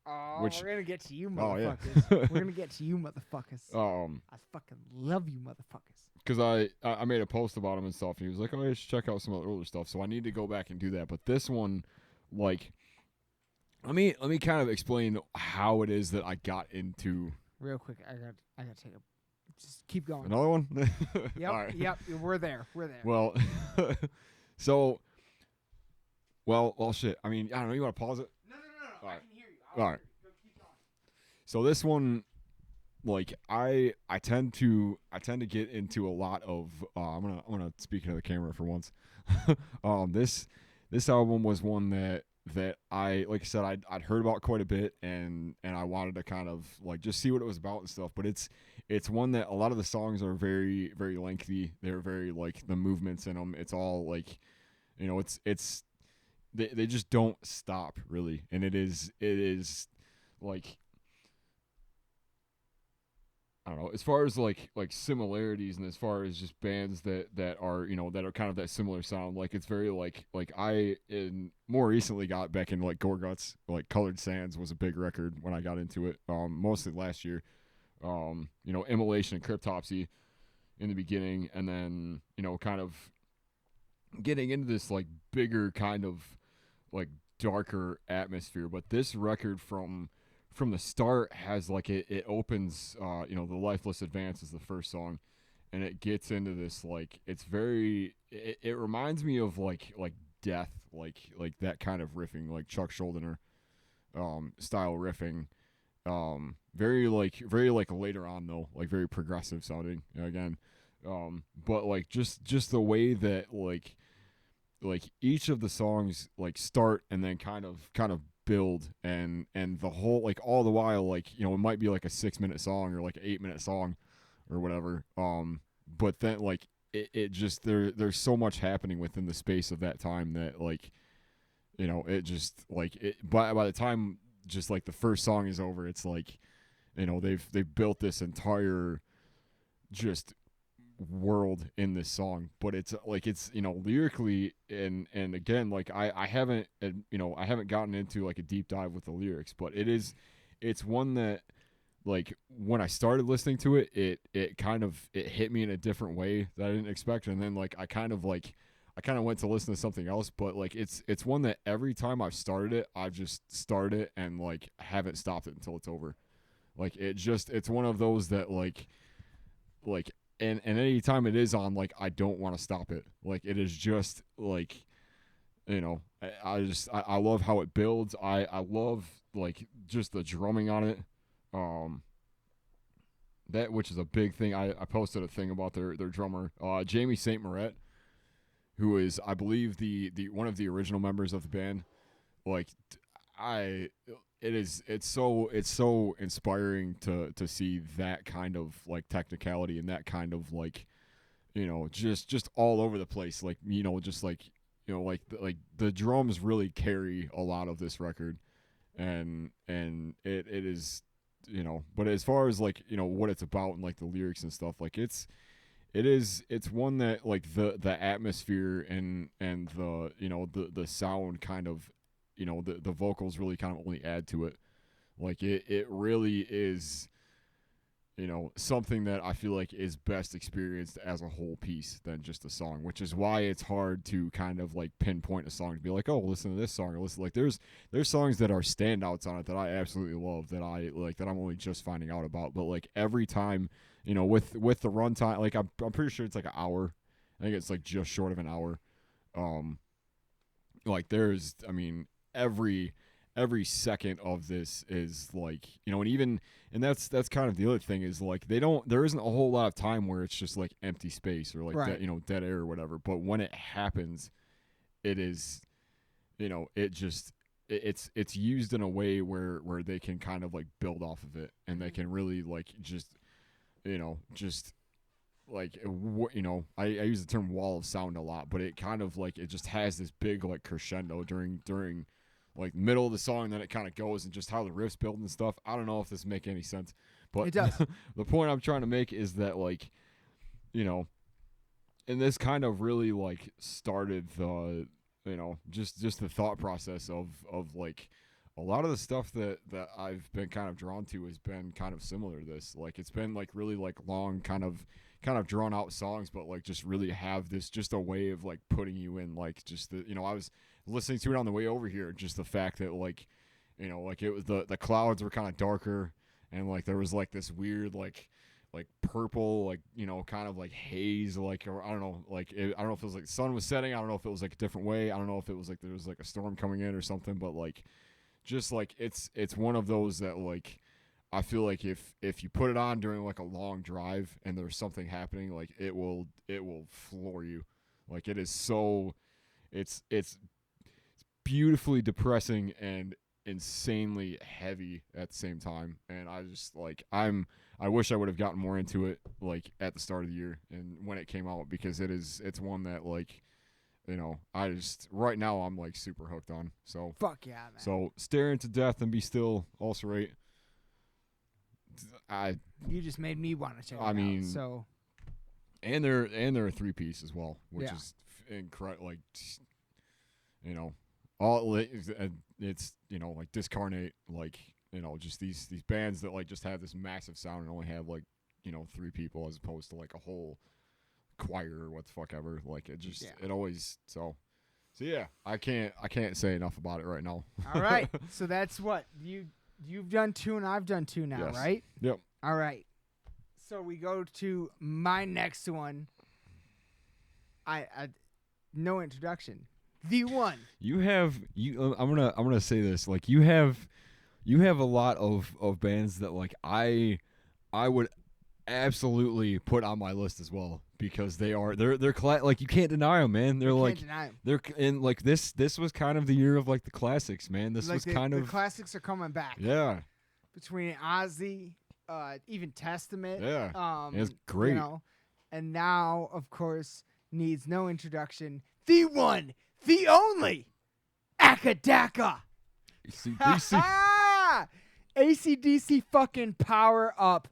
We're gonna get to you, motherfuckers. Yeah. We're gonna get to you, motherfuckers. I fucking love you, motherfuckers. Because I made a post about him and stuff, and he was like, "Oh, you should check out some of the older stuff." So I need to go back and do that. But this one, like, let me kind of explain how it is that I got into. Real quick, I got to take a. Just keep going. Another one. Yep. All right. Yep. We're there. Well, so. Well, shit. I mean, I don't know. You want to pause it? No. All right. I can hear you. All right. Keep going. So this one, like I tend to get into a lot of. I'm gonna speak into the camera for once. This album was one that I, like I said, I'd heard about quite a bit, and I wanted to kind of like just see what it was about and stuff. But it's one that a lot of the songs are very, very lengthy. They're very like the movements in them. It's all like, you know, it's. They just don't stop really, and it is like, I don't know, as far as like similarities, and as far as just bands that are, you know, that are kind of that similar sound, like it's very like I more recently got back into like Gorguts. Like Colored Sands was a big record when I got into it, mostly last year. You know, Immolation and Cryptopsy in the beginning, and then, you know, kind of getting into this like bigger kind of like darker atmosphere. But this record from the start has like it opens, you know, The Lifeless Advance is the first song, and it gets into this like, it's very, it reminds me of like Death, like that kind of riffing, like Chuck Schuldiner style riffing, very like later on though, like very progressive sounding again, but like just the way that like each of the songs like start and then kind of build, and the whole, like all the while, like, you know, it might be like a 6-minute song or like an 8-minute song or whatever, but then like it just there's so much happening within the space of that time that, like, you know, it just like it by the time just like the first song is over, it's like, you know, they've built this entire just world in this song. But it's like, it's, you know, lyrically, and again, like I haven't, you know, I haven't gotten into like a deep dive with the lyrics, but it's one that, like, when I started listening to it, it kind of hit me in a different way that I didn't expect, and then like I kind of went to listen to something else, but like it's one that every time I've started it, I've just started it and like haven't stopped it until it's over. Like it's one of those that like and any time it is on, like I don't want to stop it. Like it is just like I love how it builds. I love like just the drumming on it. That which is a big thing. I posted a thing about their drummer, Jamie St. Moret, who is I believe the one of the original members of the band. Like it's so inspiring to see that kind of like technicality and that kind of like just all over the place, like just like like the drums really carry a lot of this record, and it is but as far as like what it's about and like the lyrics and stuff, like it's one that like the atmosphere and the the sound kind of the vocals really kind of only add to it. Like it really is something that I feel like is best experienced as a whole piece than just a song, which is why it's hard to kind of like pinpoint a song to be like, oh, listen to this song, or listen, like there's songs that are standouts on it that I absolutely love, that I like, that I'm only just finding out about. But like every time, with the runtime, like I'm pretty sure it's like an hour. I think it's like just short of an hour. Like there's, I mean, every second of this is like, and that's kind of the other thing, is like there isn't a whole lot of time where it's just like empty space or like right. dead air or whatever. But when it happens, it is, it's used in a way where they can kind of like build off of it, and they can really like just like I use the term wall of sound a lot, but it kind of like it just has this big like crescendo during like middle of the song, then it kind of goes, and just how the riffs build and stuff. I don't know if this make any sense, but it does. The point I'm trying to make is that like, and this kind of really like started the, just the thought process of like a lot of the stuff that I've been kind of drawn to has been kind of similar to this. Like it's been like really like long kind of drawn out songs, but like just really have this, just a way of like putting you in like just the, I was listening to it on the way over here, just the fact that like, like it was the clouds were kind of darker, and like there was like this weird like purple, like kind of like haze, like, or I don't know, like I don't know if it was like the sun was setting, I don't know if it was like a different way, I don't know if it was like there was like a storm coming in or something, but like just like it's one of those that like I feel like if you put it on during like a long drive and there's something happening, like it will floor you. Like it is so, it's beautifully depressing and insanely heavy at the same time. And I just like I wish I would have gotten more into it like at the start of the year and when it came out, because it's one that like I just right now I'm like super hooked on. So Fuck yeah, man. So Stare Into Death and Be Still, also right. You just made me want to check it I mean, out. So and they're a 3-piece as well, which yeah. is incredible. Like all it's like Discarnate, like just these bands that like just have this massive sound and only have like 3 people as opposed to like a whole choir or what the fuck ever. Like it just it always so yeah. I can't say enough about it right now. All right, so that's what you've done 2 and I've done 2 now, yes. right? Yep. All right. So we go to my next one. I no introduction. The one. I'm gonna say this, like you have a lot of bands that like I would absolutely put on my list as well, because they're like you can't deny them, man. They're like deny 'em. they're in like this was kind of the year of like the classics, man. This like was the classics are coming back. Yeah. Between Ozzy, even Testament. Yeah. It's great. And now of course needs no introduction. The one, the only, Akadaka. AC/DC fucking power up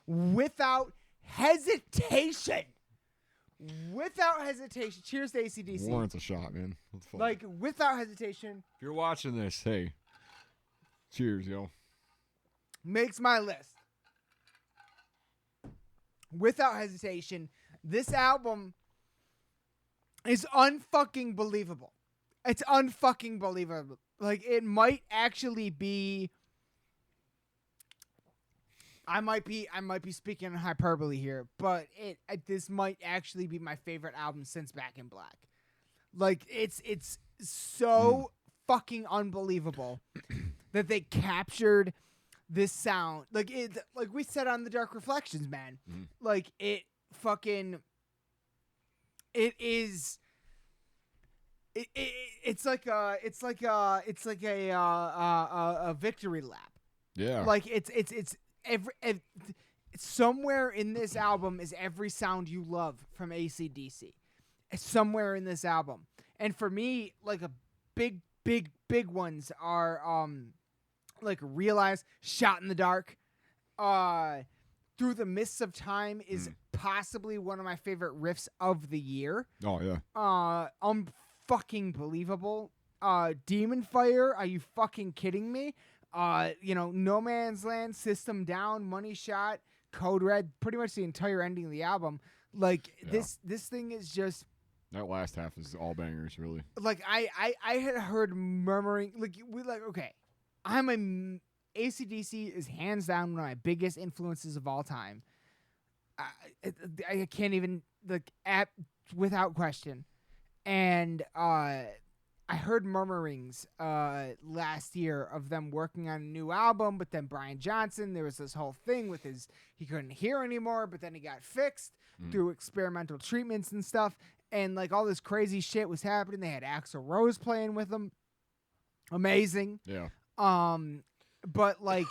without hesitation. Without hesitation. Cheers to AC/DC. Warrants a shot, man. Like, without hesitation. If you're watching this, hey, cheers, yo. Makes my list. Without hesitation. This album is unfucking believable. It's unfucking believable. Like, it might actually be... I might be speaking in hyperbole here, but this might actually be my favorite album since Back in Black. Like it's so fucking unbelievable that they captured this sound. Like we said on the Dark Reflections, man. Like it fucking it is it's like a victory lap. Yeah. Like it's somewhere in this album is every sound you love from AC/DC. It's somewhere in this album. And for me, like a big ones are like Realize, Shot in the Dark, Through the Mists of Time is possibly one of my favorite riffs of the year. Oh yeah. Fucking believable. Demon Fire, are you fucking kidding me? No Man's Land, System Down, Money Shot, Code Red, pretty much the entire ending of the album. Like this thing is just that last half is all bangers, really. like I had heard murmuring okay. AC/DC is hands down one of my biggest influences of all time. I can't even without question. And I heard murmurings last year of them working on a new album, but then Brian Johnson, there was this whole thing with he couldn't hear anymore, but then he got fixed through experimental treatments and stuff, and like all this crazy shit was happening. They had Axl Rose playing with them. Amazing. Yeah. But like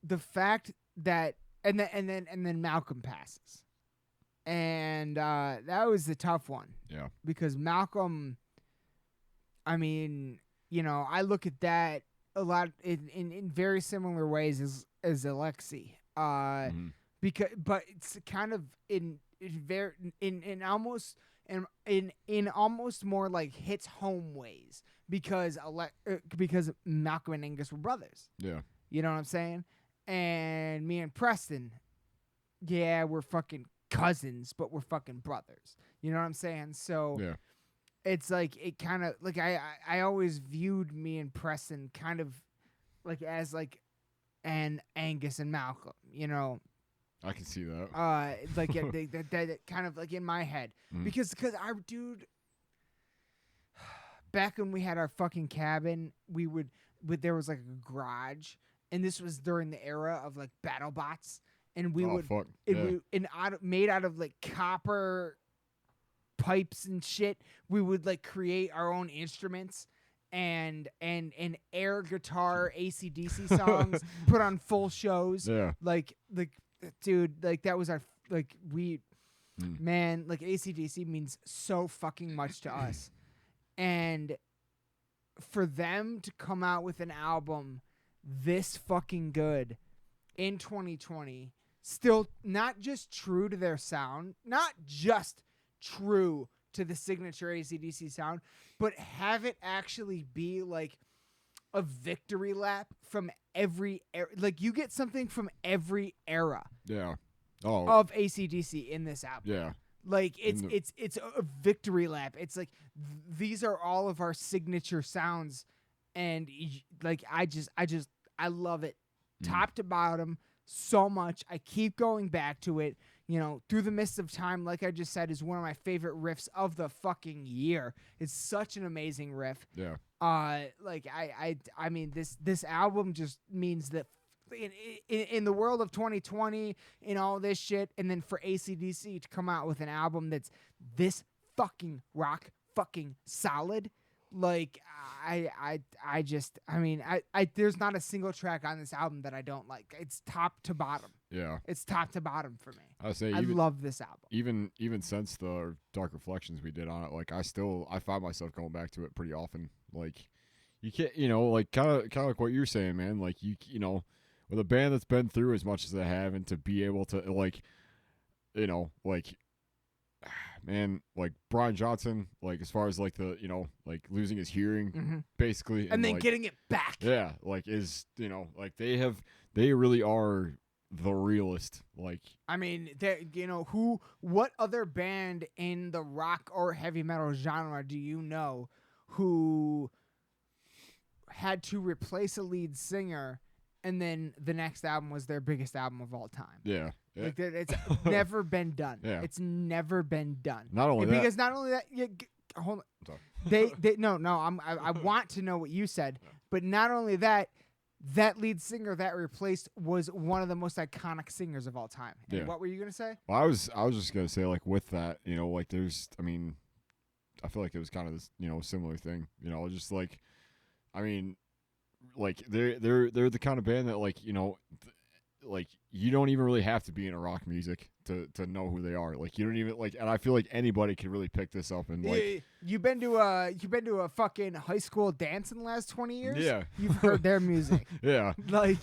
the fact that and then Malcolm passes. And that was the tough one. Yeah. Because Malcolm, I mean, I look at that a lot in very similar ways as Alexi. But it's kind of in almost more like hits home ways because Malcolm and Angus were brothers. Yeah. You know what I'm saying? And me and Preston, yeah, we're fucking cousins, but we're fucking brothers. You know what I'm saying? So yeah. It's like it kind of like I always viewed me and Preston kind of like as like an Angus and Malcolm, I can see that. Like that kind of like in my head because our dude back when we had our fucking cabin, there was like a garage, and this was during the era of like battle bots. And we made out of like copper pipes and shit. We would like create our own instruments and air guitar AC/DC songs, put on full shows. Yeah. Like dude, like that was our man, like AC/DC means so fucking much to us. And for them to come out with an album this fucking good in 2020, still not just true to their sound, not just true to the signature AC/DC sound, but have it actually be like a victory lap from every era. Like you get something from every era of AC/DC in this album. Yeah. Like it's a victory lap. It's like these are all of our signature sounds, and like I love it top to bottom so much. I keep going back to it. Through the Mists of Time, like I just said, is one of my favorite riffs of the fucking year. It's such an amazing riff. Yeah. Like I mean this album just means that in the world of 2020 and all this shit, and then for AC/DC to come out with an album that's this fucking rock fucking solid, like I there's not a single track on this album that I don't like. It's top to bottom. Yeah. It's top to bottom for me. I love this album. Even since the Dark Reflections we did on it, like I find myself going back to it pretty often. Like you can't, like kind of like what you're saying, man. Like you with a band that's been through as much as they have, and to be able to like man, like Brian Johnson, like as far as like the like losing his hearing basically, and then like, getting it back. Yeah, like is like they really are the realest. Like I mean, what other band in the rock or heavy metal genre do you know who had to replace a lead singer and then the next album was their biggest album of all time? Yeah. Like it's never been done. Yeah. It's never been done. Not only because not only that, hold on. I'm sorry. I want to know what you said, but not only that. That lead singer that replaced was one of the most iconic singers of all time. And Yeah. what were you gonna say? Well, I was just gonna say, like, with that, like, I feel like it was kind of this, similar thing, just like, I mean, like they're the kind of band that, like, like you don't even really have to be into rock music to know who they are. Like, you don't even like, and I feel like anybody could really pick this up and like. You've been to a fucking high school dance in the last 20 years. Yeah, You've heard their music. Yeah, like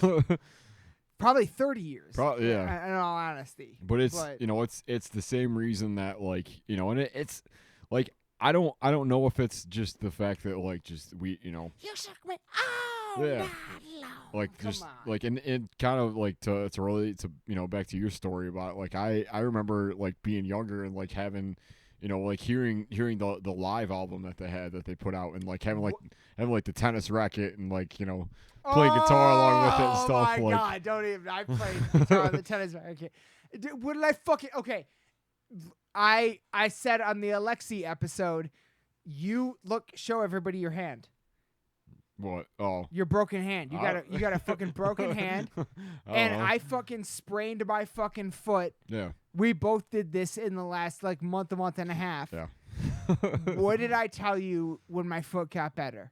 probably 30 years. Yeah. In all honesty, but it's the same reason that, like, and it's like I don't know if it's just the fact that, like, just we you shook me all Yeah. night long. like Come just on. like and kind of like to relate to back to your story about, like, I remember, like, being younger and, like, having like hearing the live album that they put out, and, like, having the tennis racket and, like, playing guitar along with it and stuff. Oh my like, god, don't even. I played guitar on the tennis racket. Dude, what did I fucking okay? I said on the Alexi episode, show everybody your hand. What? Oh. Your broken hand. You got a fucking broken hand. And I fucking sprained my fucking foot. Yeah. We both did this in the last, like, month and a half. Yeah. What did I tell you when my foot got better?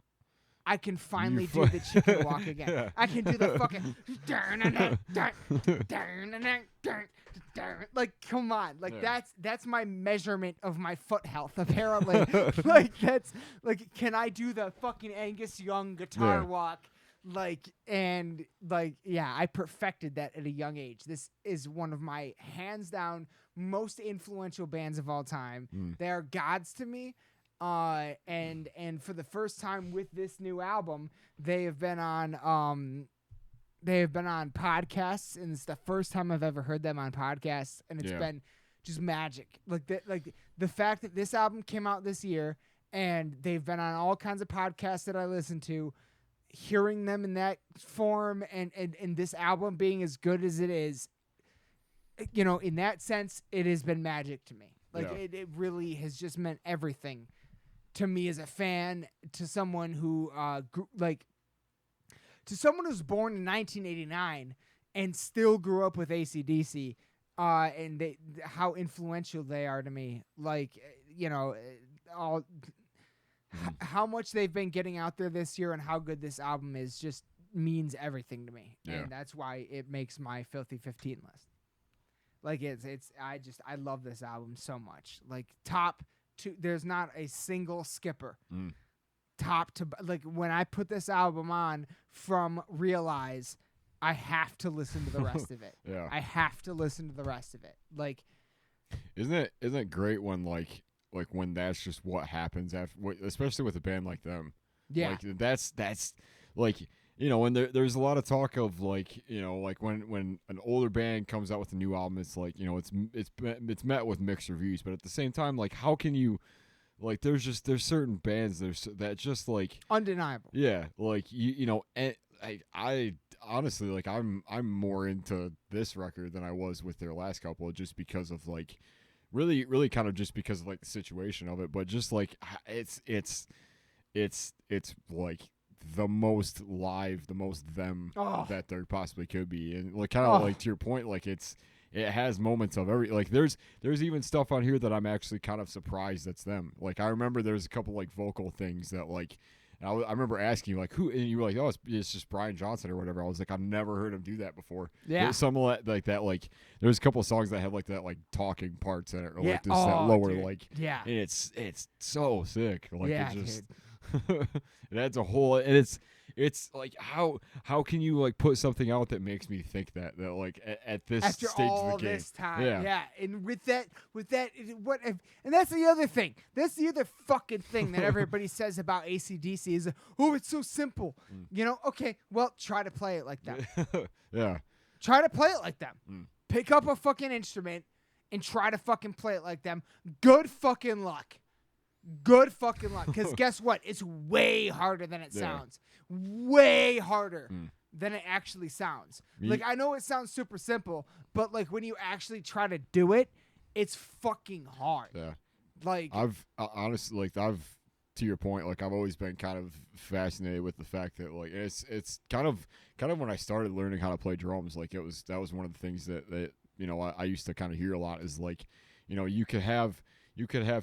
I can finally do the chicken walk again. Yeah. I can do the fucking like, come on. Like, that's my measurement of my foot health, apparently. Like, that's like, can I do the fucking Angus Young guitar walk? Like, and like, yeah, I perfected that at a young age. This is one of my hands down most influential bands of all time. They are gods to me. And for the first time with this new album, they have been on podcasts, and it's the first time I've ever heard them on podcasts, and it's been just magic. Like the fact that this album came out this year, and they've been on all kinds of podcasts that I listen to, hearing them in that form, and this album being as good as it is, in that sense, it has been magic to me. Like, it really has just meant everything to me as a fan, to someone who to someone who's born in 1989 and still grew up with AC/DC, and how influential they are to me. Like, how much they've been getting out there this year and how good this album is just means everything to me. Yeah. And that's why it makes my Filthy 15 list. Like, I love this album so much. Like, top two, there's not a single skipper. Top to, like, when I put this album on from Realize, I have to listen to the rest of it. Yeah. I have to listen to the rest of it. Like, isn't it great when like when that's just what happens after, especially with a band like them. Yeah. Like, that's like, when there's a lot of talk of, like, like when an older band comes out with a new album, it's like, it's met with mixed reviews, but at the same time, like, how can you, like, there's certain bands that just, like, undeniable. Yeah, like, and I honestly, like, I'm more into this record than I was with their last couple, just because of, like, really kind of just because of, like, the situation of it, but just, like, it's like the most live, the most them that there possibly could be, and, like, kind of like to your point, like, it has moments of every, like, there's even stuff on here that I'm actually kind of surprised that's them. Like, I remember there's a couple, like, vocal things that, like, I remember asking you, like, who, and you were like, oh, it's just Brian Johnson or whatever. I was like, I've never heard him do that before. Yeah. There's some like that, like, there's a couple of songs that have, like, that, like, talking parts in it, or like just that lower, dude. like, yeah, and it's so sick. Like, yeah, it just dude. it adds a whole, and it's like, how can you, like, put something out that makes me think that like at this after stage all of the game, this time, yeah, and with that, and that's the other thing. That's the other fucking thing that everybody says about AC/DC is, oh, it's so simple. Okay, well, try to play it like them. Yeah, try to play it like them. Pick up a fucking instrument and try to fucking play it like them. Good fucking luck. Good fucking luck. Because guess what? It's way harder than it sounds. Way harder than it actually sounds. Like, I know it sounds super simple, but, like, when you actually try to do it, it's fucking hard. Yeah. Like I've honestly, like, to your point, like, I've always been kind of fascinated with the fact that, like, it's kind of when I started learning how to play drums, like, that was one of the things that you know, I used to kind of hear a lot is, like, you know, you could have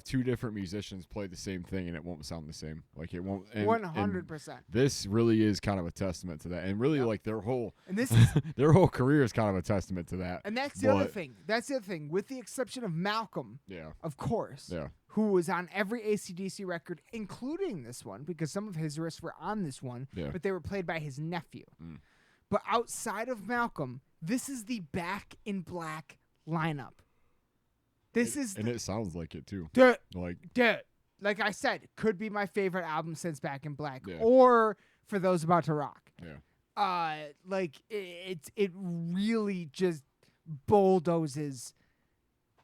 two different musicians play the same thing and it won't sound the same. Like, it won't. 100%. This really is kind of a testament to that, and really, Yep. like, their whole And this is their whole career is kind of a testament to that. and that's the other thing. That's the other thing. With the exception of Malcolm, Yeah. of course, Yeah. who was on every AC/DC record, including this one, because some of his riffs were on this one, Yeah. but they were played by his nephew. Mm. But outside of Malcolm, this is the Back in Black lineup. This is and it sounds like it too. dude, Like, like I said, could be my favorite album since Back in Black, Yeah. or For Those About to Rock. yeah. Like it really just bulldozes.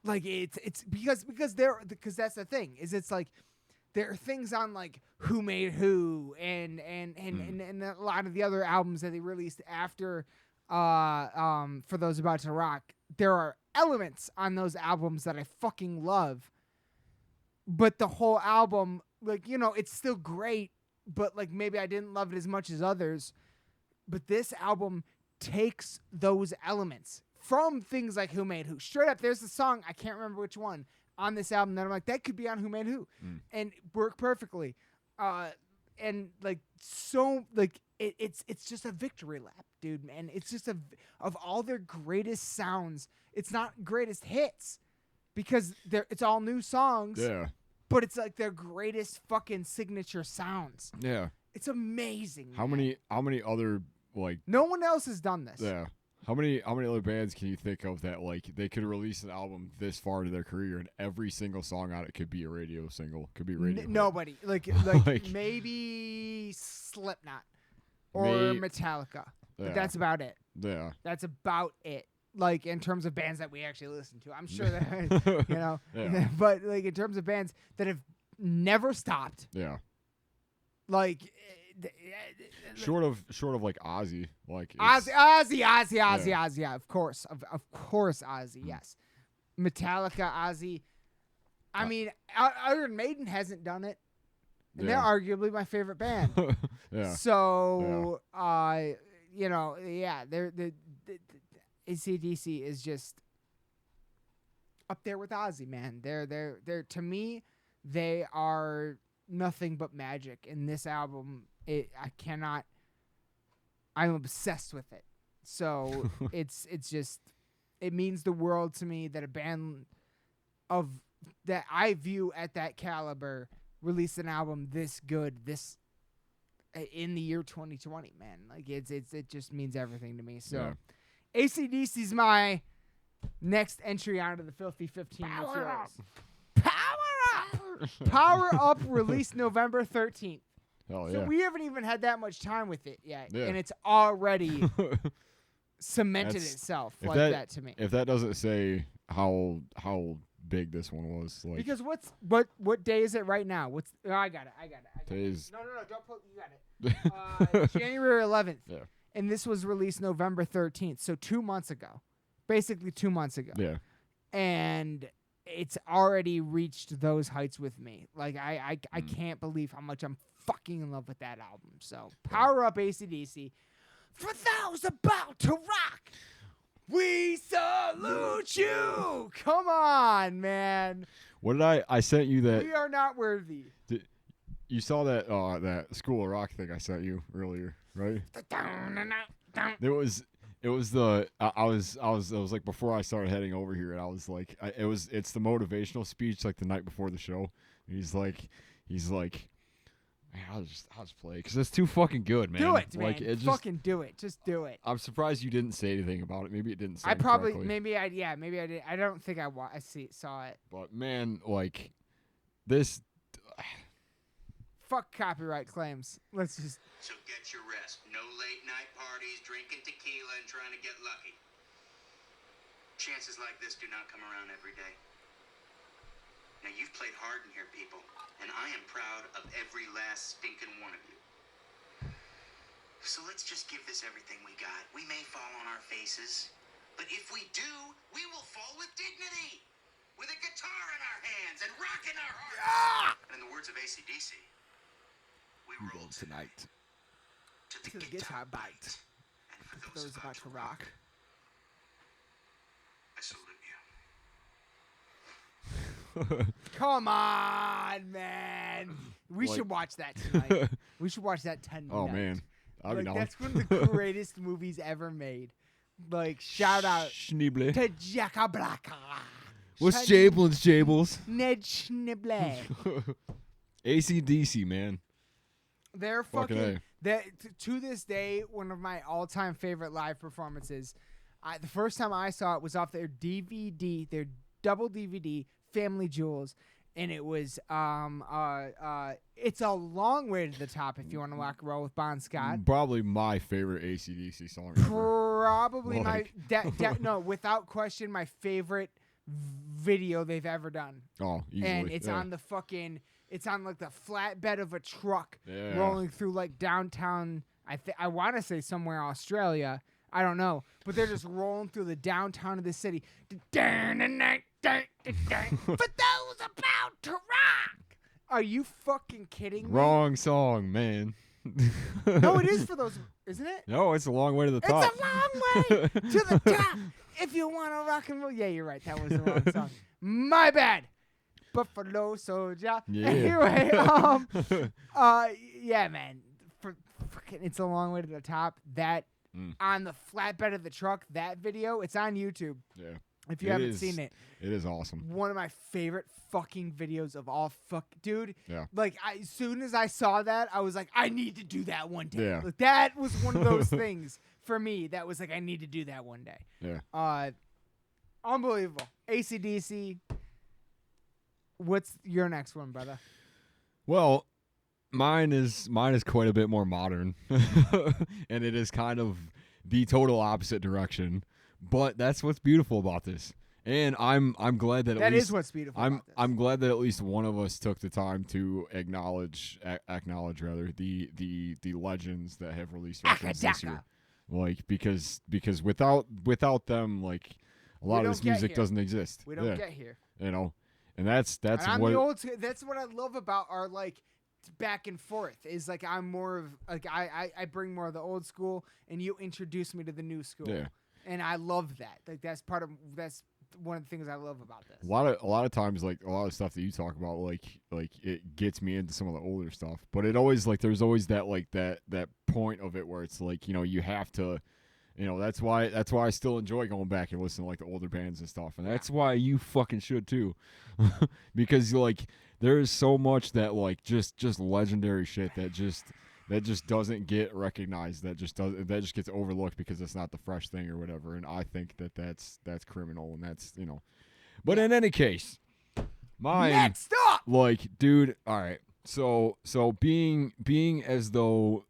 Like it's because that's the thing is it's like there are things on like Who Made Who and a lot of the other albums that they released after For Those About to Rock. There are elements on those albums that I fucking love, but the whole album, like, you know, it's still great, but like maybe I didn't love it as much as others. But this album takes those elements from things like Who Made Who. Straight up, there's a song, I can't remember which one, on this album that I'm like, that could be on Who Made Who. And work perfectly. And like so like it's just a victory lap, dude, man. It's just of all their greatest sounds, it's not greatest hits because it's all new songs. Yeah. But it's like their greatest fucking signature sounds. Yeah. It's amazing. How man. many other, like, No one else has done this. yeah. How many other bands can you think of that, like, they could release an album this far into their career and every single song on it could be a radio single, could be radio hit? Nobody. Like Like- maybe Slipknot or Metallica. Yeah. But that's about it. Yeah. That's about it. Like in terms of bands that we actually listen to. I'm sure that you know. Yeah. But like in terms of bands that have never stopped. Yeah. Like Short of like Ozzy, like Ozzy, Yeah. yeah, of course, Ozzy, yes. Metallica, Ozzy. I mean, Iron Maiden hasn't done it, and they're Yeah. arguably my favorite band. Yeah. So, you know, yeah, the AC/DC is just up there with Ozzy, man. They're to me, they are nothing but magic. And this album, I'm obsessed with it. So it's just, it means the world to me that a band that I view at that caliber released an album this good, in the year 2020, man. Like it just means everything to me. So AC/DC's my next entry onto the Filthy 15. Power up. Power Up released November 13th. Oh, So yeah. we haven't even had that much time with it yet. Yeah. And it's already cemented That's- itself if like that to me. If that doesn't say how big this one was, like, Because what day is it right now? I got it. today's No, don't put, you got it. January 11th. Yeah. And this was released November 13th. So 2 months ago. Basically 2 months ago. yeah. And it's already reached those heights with me. Like I can't believe how much I'm fucking in love with that album. So power up AC/DC. For those about to rock, we salute you. Come on, man. What did I sent you that We are not worthy. you saw that that School of Rock thing I sent you earlier, right? It was the I was like, before I started heading over here, and I was like, it's the motivational speech like the night before the show. And he's like, man, I'll just play because it's too fucking good, man. Do it, man. Like, it just, fucking do it. Just do it. I'm surprised you didn't say anything about it. Maybe it didn't. I Sound probably correctly. maybe I did. I don't think I saw it. But man, like this. Fuck copyright claims. Let's just. So get your rest. No late night parties, drinking tequila, and trying to get lucky. Chances like this do not come around every day. Now, you've played hard in here, people, and I am proud of every last stinking one of you. So let's just give this everything we got. We may fall on our faces, but if we do, we will fall with dignity, with a guitar in our hands and rock in our hearts. And in the words of ACDC, we roll tonight to the guitar bite. And for those about to rock, I salute you. Come on, man. We should watch that tonight. We should watch that tonight. Oh man, I'll be down. That's one of the greatest movies ever made. Like, shout out Schneeble. to Jacka Blacka. What's Jables? Ned Schneeble. AC/DC, man. They're Fucking to this day, one of my all-time favorite live performances. The first time I saw it was off their DVD, their double DVD, Family Jewels, and it was it's a long way to the top if you want to rock and roll with Bon Scott. Probably my favorite AC/DC song ever. Probably Like. no, without question, my favorite video they've ever done. Oh, easily. And it's on the fucking. It's on like the flatbed of a truck Yeah. rolling through like downtown. I want to say somewhere Australia. I don't know, but they're just rolling through the downtown of the city. For those about to rock. Are you fucking kidding me? Wrong song, man. No, it is for those, isn't it? No, it's a long way to the top. It's a long way to the top. If you want to rock and roll, yeah, you're right. That was the wrong song. My bad. Buffalo Soldier. Yeah. Anyway, yeah, man. It's a long way to the top. That on the flatbed of the truck. That video. It's on YouTube. Yeah. If you haven't seen it, it is awesome. one of my favorite fucking videos of all. Dude. Yeah. Like, as soon as I saw that, I was like, I need to do that one day. Yeah. Like, that was one of those things for me that was like, I need to do that one day. Yeah. Unbelievable. AC/DC. What's your next one, brother? Well, mine is quite a bit more modern, and it is kind of the total opposite direction. But that's what's beautiful about this, and I'm glad that That is what's beautiful. About this. I'm glad that at least one of us took the time to acknowledge rather the legends that have released records this year. Like because without them, like a lot of this music doesn't exist. We don't get here. You know. And that's and what that's what I love about our like back and forth is like I'm more of like I bring more of the old school and you introduce me to the new school. Yeah. And I love that. Like that's one of the things I love about this. A lot of times like a lot of stuff that you talk about like it gets me into some of the older stuff. But it always like there's always that like that point of it where it's like, you know, you have to. You know, that's why I still enjoy going back and listening to like the older bands and stuff. And that's why you fucking should too. Because like there is so much that like just legendary shit that just doesn't get recognized, that just gets overlooked because it's not the fresh thing or whatever. And I think that's criminal and that's, you know. But in any case, mine Next up! Like, dude, all right. So being as though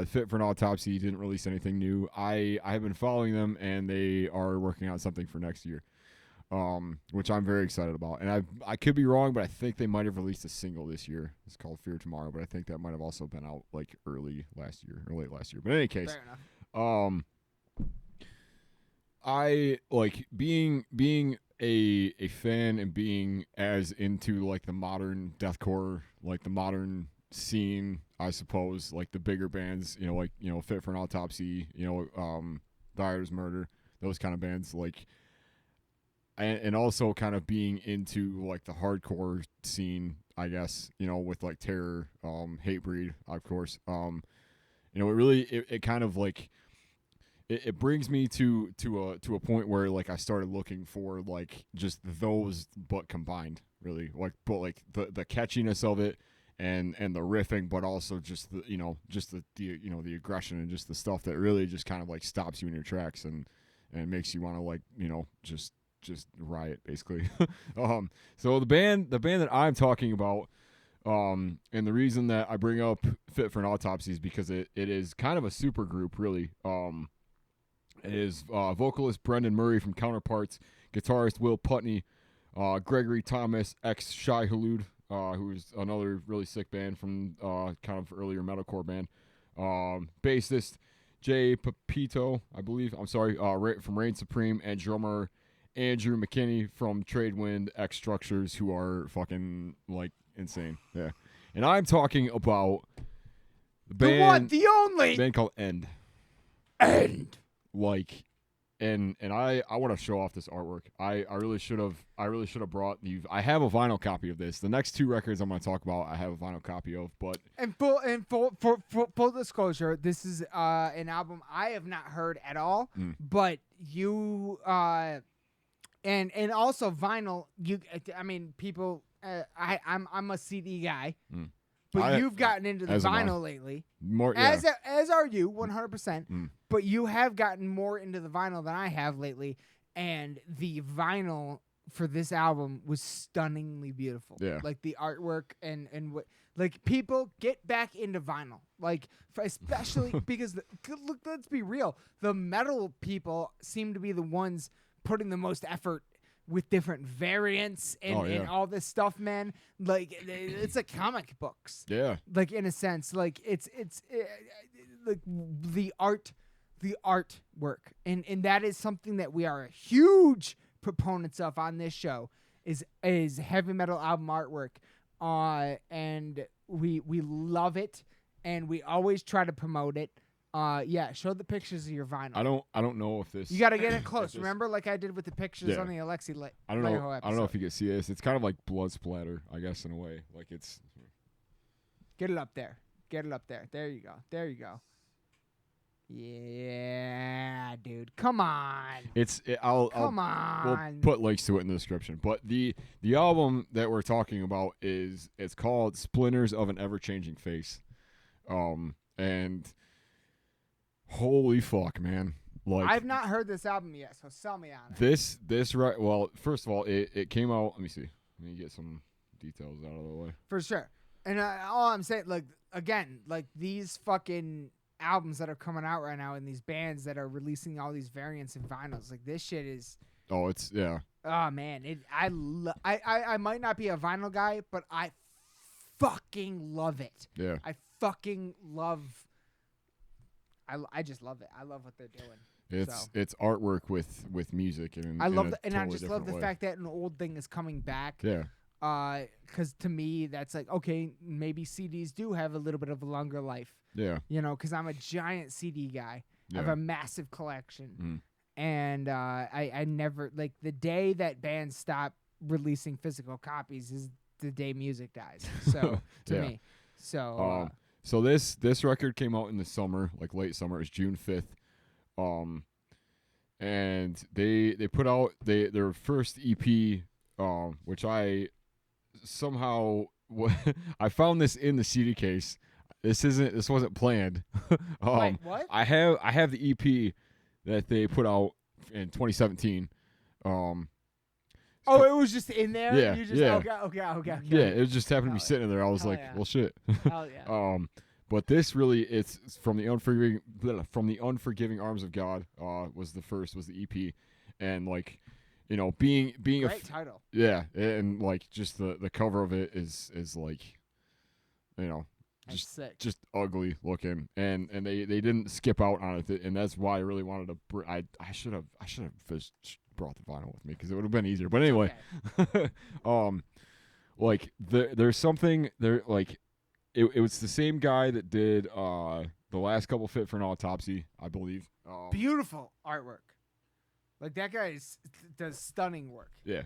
Fit for an Autopsy didn't release anything new, I have been following them and they are working on something for next year, which I'm very excited about. And I could be wrong, but I think they might have released a single this year. It's called Fear Tomorrow, but I think that might have also been out like late last year. But in any case, fair enough. I like being a fan and being as into like the modern deathcore, like the modern scene, I suppose, like the bigger bands, you know, like, you know, Fit for an Autopsy, you know, Dyer's Murder, those kind of bands, like, and also kind of being into like the hardcore scene, I guess, you know, with like Terror, Hatebreed, of course, you know, it kind of like it brings me to a point where like I started looking for like just those but combined, really, like, but like the catchiness of it and the riffing, but also just the, you know, just the you know, the aggression and just the stuff that really just kind of like stops you in your tracks and makes you want to, like, you know, just riot, basically. So the band that I'm talking about, and the reason that I bring up Fit for an Autopsy is because it is kind of a super group, really. It is vocalist Brendan Murray from Counterparts, guitarist Will Putney, Gregory Thomas, ex-Shai Hulud, who's another really sick band from kind of earlier metalcore band, bassist Jay Pepito, I believe, from Reign Supreme, and drummer Andrew McKinney from Tradewind X Structures, who are fucking like insane. Yeah, and I'm talking about the band, one, the only band called End. End. Like, and I want to show off this artwork. I really should have brought you. I have a vinyl copy of this. The next two records I'm going to talk about, I have a vinyl copy of. But Full disclosure, this is an album I have not heard at all. But you and also vinyl. I mean, people. I'm a CD guy. But you've gotten into the vinyl lately. More, yeah. As are you, 100%. But you have gotten more into the vinyl than I have lately, and the vinyl for this album was stunningly beautiful. Yeah. Like the artwork and what, like people get back into vinyl, like especially because look, let's be real, the metal people seem to be the ones putting the most effort with different variants and all this stuff, man. Like it's like comic books. Yeah. Like in a sense, like it's like the artwork, and that is something that we are huge proponents of on this show is heavy metal album artwork, and we love it, and we always try to promote it. Show the pictures of your vinyl. I don't know if this. You got to get it close. Remember, like I did with the pictures on the Alexi. I don't know. I don't know if you can see this. It's kind of like blood splatter, I guess, in a way. Like it's. Get it up there. Get it up there. There you go. There you go. Yeah, dude. Come on. We'll put links to it in the description. But the album that we're talking about it's called Splinters of an Ever-Changing Face. And holy fuck, man. Like, I've not heard this album yet, so sell me on it. This right. Well, first of all, it came out. Let me see. Let me get some details out of the way. For sure. And all I'm saying, like, again, like these fucking albums that are coming out right now and these bands that are releasing all these variants and vinyls, like this shit is. Oh, it's yeah. Oh man, I might not be a vinyl guy, but I fucking love it. Yeah. I fucking love. I just love it. I love what they're doing. It's artwork with music, and I love and I just love the fact that an old thing is coming back. Yeah. Because to me that's like, okay, maybe CDs do have a little bit of a longer life. Yeah. You know, because I'm a giant CD guy. Yeah. I have a massive collection, and I never, like, the day that bands stop releasing physical copies is the day music dies. So to me, so. So this record came out in the summer, like late summer. It was June 5th. And they put out their first EP, which I somehow I found this in the CD case. This wasn't planned. Wait, what? I have the EP that they put out in 2017. Oh, it was just in there? Yeah, You just, yeah. Okay. Yeah, it just happened to be Hell sitting there. I was Hell like, yeah. well, shit. Hell yeah. But this really, it's from the unforgiving arms of God. Was the EP, and like, you know, being Great title. Yeah, and like just the cover of it is like, you know, That's sick. just ugly looking, and they didn't skip out on it, and that's why I really wanted to. I should have brought the vinyl with me because it would have been easier. But anyway, Okay. like there's something there, like it was the same guy that did the last couple Fit for an Autopsy, I believe. Beautiful artwork. Like that guy does stunning work. Yeah.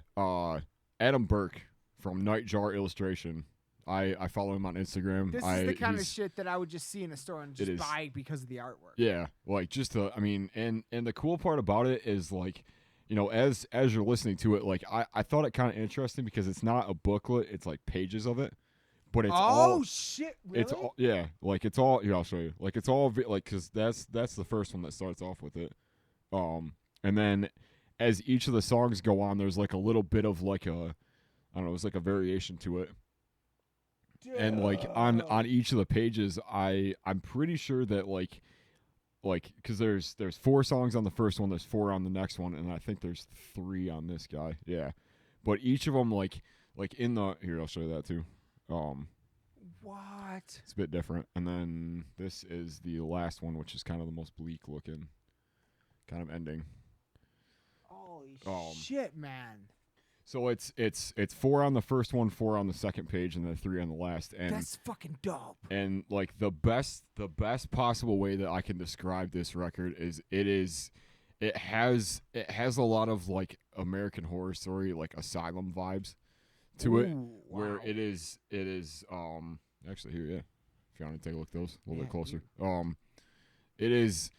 Adam Burke from Nightjar Illustration. I follow him on Instagram. This is the kind of shit that I would just see in a store and just buy because of the artwork. Yeah, like just and the cool part about it is, like, you know, as you're listening to it, like I thought it kind of interesting because it's not a booklet, it's like pages of it, but it's all shit, really? It's all, yeah, like it's all here. I'll show you. Like it's all like, because that's the first one that starts off with it, and then as each of the songs go on, there's like a little bit of like a, I don't know, it's like a variation to it. And like on each of the pages, I'm pretty sure that like because there's 4 songs on the first one, there's 4 on the next one, and I think there's 3 on this guy. Yeah, but each of them like in the here, I'll show you that too. What? It's a bit different, and then this is the last one, which is kind of the most bleak looking kind of ending. Holy shit, man. So it's 4 on the first one, 4 on the second page, and then 3 on the last. And That's fucking dope. And like the best possible way that I can describe this record is it has a lot of like American Horror Story, like Asylum vibes to it, where wow. it is actually here, yeah. If you want to take a look at those a little bit closer. It is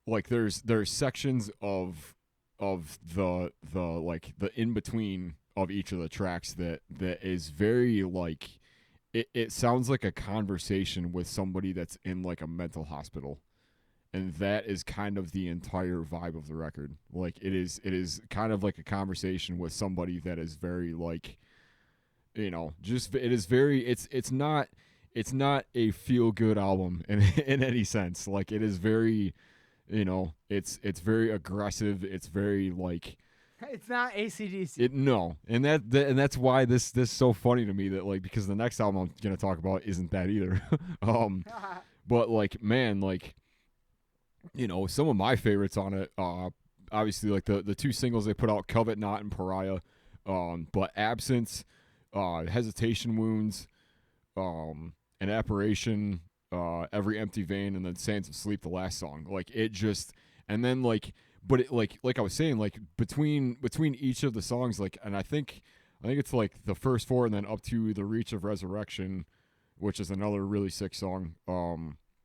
like there's sections of the like the in between of each of the tracks that is very like it sounds like a conversation with somebody that's in like a mental hospital, and that is kind of the entire vibe of the record. Like it is kind of like a conversation with somebody that is very like, you know, just it is very it's not a feel good album in in any sense. Like it is very, you know, it's very aggressive. It's very like It's not ACDC. and that's why this is so funny to me, that like, because the next album I'm gonna talk about isn't that either. But like, man, like, you know, some of my favorites on it, obviously like the 2 singles they put out, Covet Not and Pariah, but Absence, Hesitation Wounds, An Apparition, Every Empty Vein, and then Sands of Sleep, the last song. Like it just, and then like, but it like I was saying, like between each of the songs, like, and I think it's like the first 4 and then up to The Reach of Resurrection, which is another really sick song.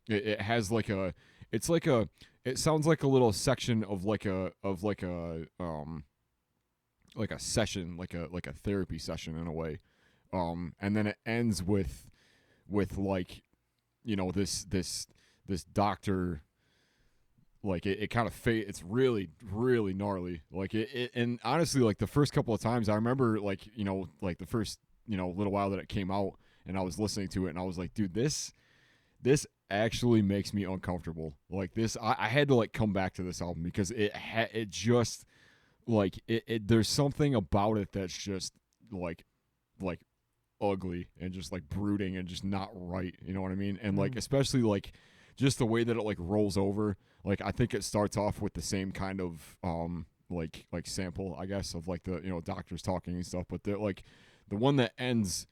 It has like a, it's like a, it sounds like a little section of like a session, like a therapy session in a way. And then it ends with like, you know, this doctor, like it kind of it's really gnarly. Like it, and honestly, like the first couple of times I remember, like, you know, like the first, you know, little while that it came out and I was listening to it and I was like, dude, this actually makes me uncomfortable. Like this, I had to like come back to this album because it just like it there's something about it that's just like ugly and just like brooding and just not right, you know what I mean? And like especially like just the way that it like rolls over. Like I think it starts off with the same kind of like sample, I guess, of like the, you know, doctors talking and stuff, but they're like the one that ends,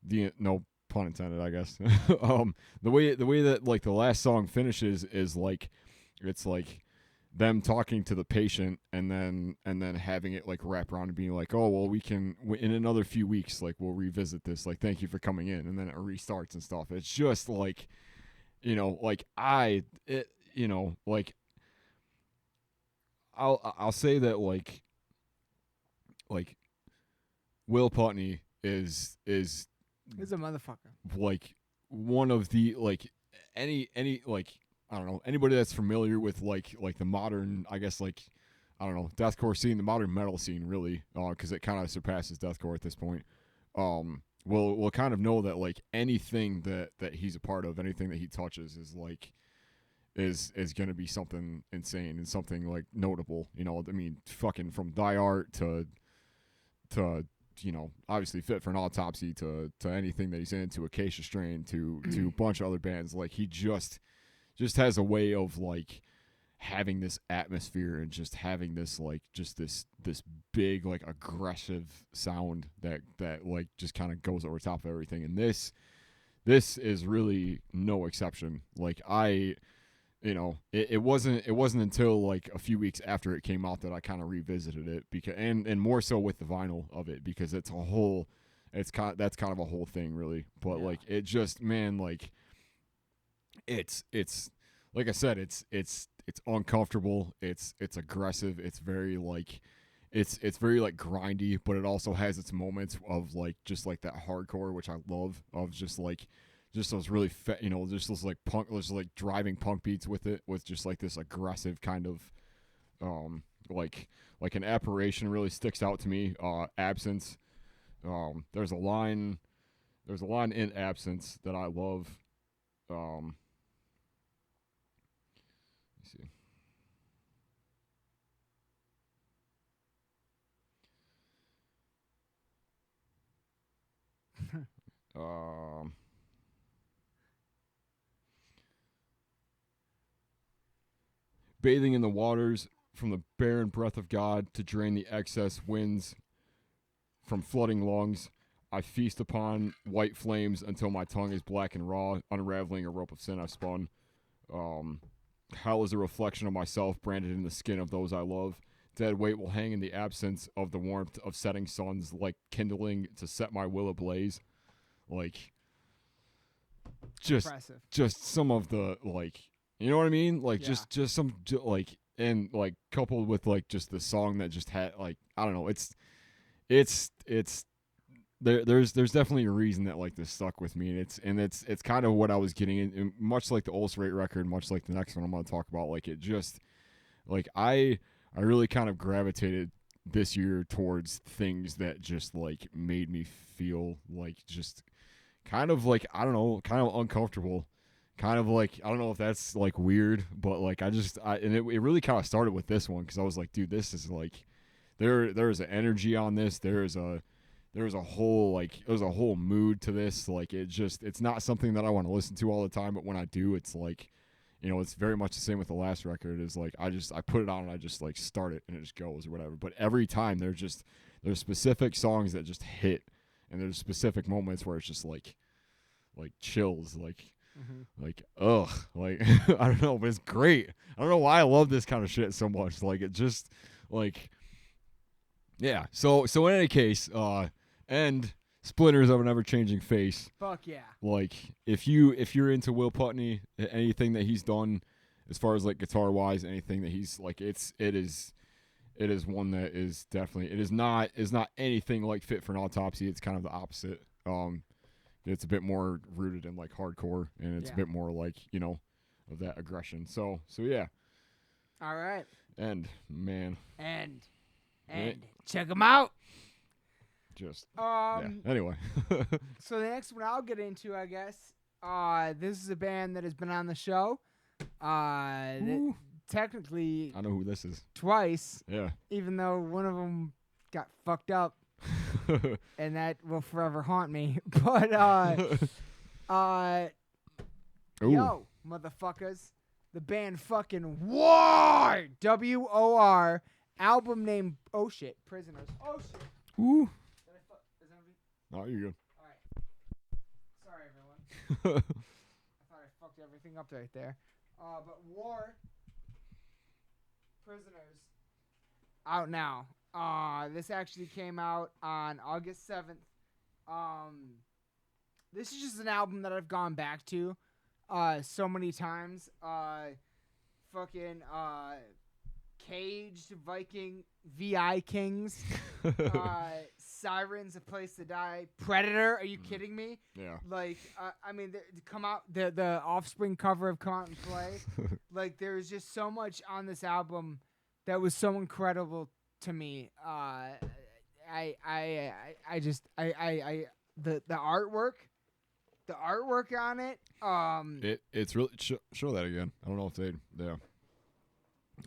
the no pun intended, I guess. The way that like the last song finishes is like it's like them talking to the patient and then having it like wrap around and being like, oh well, we can in another few weeks, like we'll revisit this, like thank you for coming in, and then it restarts and stuff. It's just like, you know, like you know, like I'll say that like Will Putney is He's a motherfucker. like one of the like any like, I don't know, anybody that's familiar with like the modern, I guess, like, I don't know, deathcore scene, the modern metal scene, really, because it kind of surpasses deathcore at this point. Will kind of know that like anything that he's a part of, anything that he touches is like is gonna be something insane and something like notable. You know, I mean, fucking from Die Art to you know, obviously Fit for an Autopsy to anything that he's in, to Acacia Strain to a bunch of other bands. Like he just has a way of like having this atmosphere and just having this like just this big like aggressive sound that like just kind of goes over top of everything. And this is really no exception. Like you know, it wasn't until like a few weeks after it came out that I kind of revisited it, because and more so with the vinyl of it, because that's kind of a whole thing, really. But like it just, man, like it's like I said, it's uncomfortable, it's aggressive, it's very like it's very like grindy, but it also has its moments of like just like that hardcore, which I love, of just those really you know, just those like punk, those like driving punk beats with it, with just like this aggressive kind of like An Apparition really sticks out to me. Absence, there's a line in Absence that I love. Let me see. Bathing in the waters from the barren breath of God to drain the excess winds from flooding lungs. I feast upon white flames until my tongue is black and raw, unraveling a rope of sin I've spun. Hell is a reflection of myself, branded in the skin of those I love. Dead weight will hang in the absence of the warmth of setting suns, like kindling to set my will ablaze. Like, Impressive. just some of the, like, you know what I mean? Like, Yeah. just some, like, and, like, coupled with, like, just the song that just had, like, I don't know, there's definitely a reason that, like, this stuck with me, and it's kind of what I was getting in, and much like the Ulcerate record, much like the next one I'm going to talk about, like, it just, like, I really kind of gravitated this year towards things that just, like, made me feel, like, just kind of, like, I don't know, kind of uncomfortable, kind of, like, I don't know if that's, like, weird, but, like, and it really kind of started with this one, because I was like, dude, this is, like, there's an energy on this, there's a whole, like, there's a whole mood to this, like, it's not something that I want to listen to all the time, but when I do, it's like, you know, it's very much the same with the last record. Is like I put it on and I just, like, start it and it just goes or whatever. But every time there's specific songs that just hit, and there's specific moments where it's just like chills, like ugh, like I don't know, but it's great. I don't know why I love this kind of shit so much. Like, it just, like, yeah. So in any case, and Splinters of an Ever-Changing Face. Fuck yeah. Like, if you're into Will Putney, anything that he's done as far as, like, guitar wise, anything that he's, like, it is one that is definitely, is not anything like Fit for an Autopsy. It's kind of the opposite. It's a bit more rooted in, like, hardcore, and it's a bit more, like, you know, of that aggression. So yeah. All right. And man. And check them out. Just yeah. Anyway. So the next one I'll get into, I guess, this is a band that has been on the show. Technically, I know who this is. Twice. Yeah. Even though one of them got fucked up, and that will forever haunt me. But yo, motherfuckers, the band fucking WAR, WOR, album named Prisoners. Oh shit. Ooh. Oh, you're good. All right. Sorry, everyone. I thought I fucked everything up right there. But WAR, Prisoners, out now. This actually came out on August 7th. This is just an album that I've gone back to so many times. Caged, Viking, VI Kings, Sirens, A Place to Die, Predator. Are you kidding me? Yeah. Like, I mean, the Offspring cover of Come Out and Play. Like, there's just so much on this album that was so incredible to me. The artwork on it. It's really show that again. I don't know if yeah.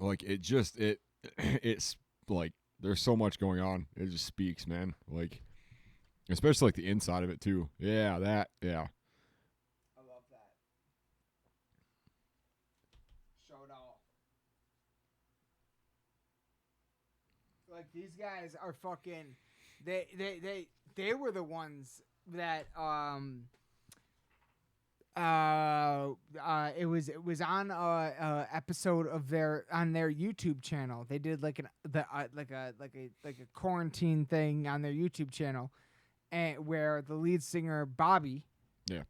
Like, it's like there's so much going on. It just speaks, man. Like, especially, like, the inside of it too. Yeah, that. Yeah. I love that. Show it all. Like, these guys are fucking. They were the ones that it was on a episode of their YouTube channel. They did like a quarantine thing on their YouTube channel, and where the lead singer Bobby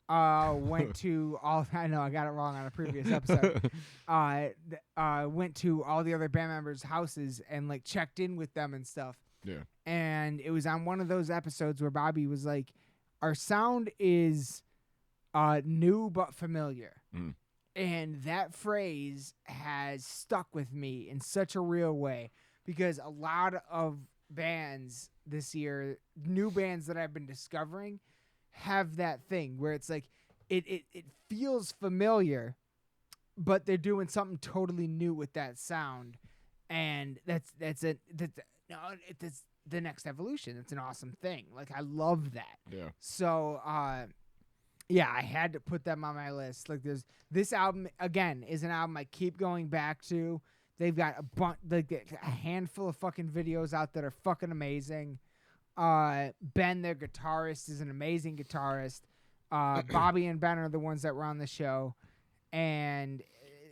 went to all. I know I got it wrong on a previous episode. Went to all the other band members' houses and, like, checked in with them and stuff. Yeah. And it was on one of those episodes where Bobby was like, "Our sound is new but familiar." And that phrase has stuck with me in such a real way, because a lot of bands this year, new bands that I've been discovering, have that thing where it's like it feels familiar, but they're doing something totally new with that sound, and that's the next evolution. It's an awesome thing. Like, I love that. Yeah. So yeah, I had to put them on my list. Like, this album again is an album I keep going back to. They've got a handful of fucking videos out that are fucking amazing. Ben, their guitarist, is an amazing guitarist. Bobby and Ben are the ones that were on the show, and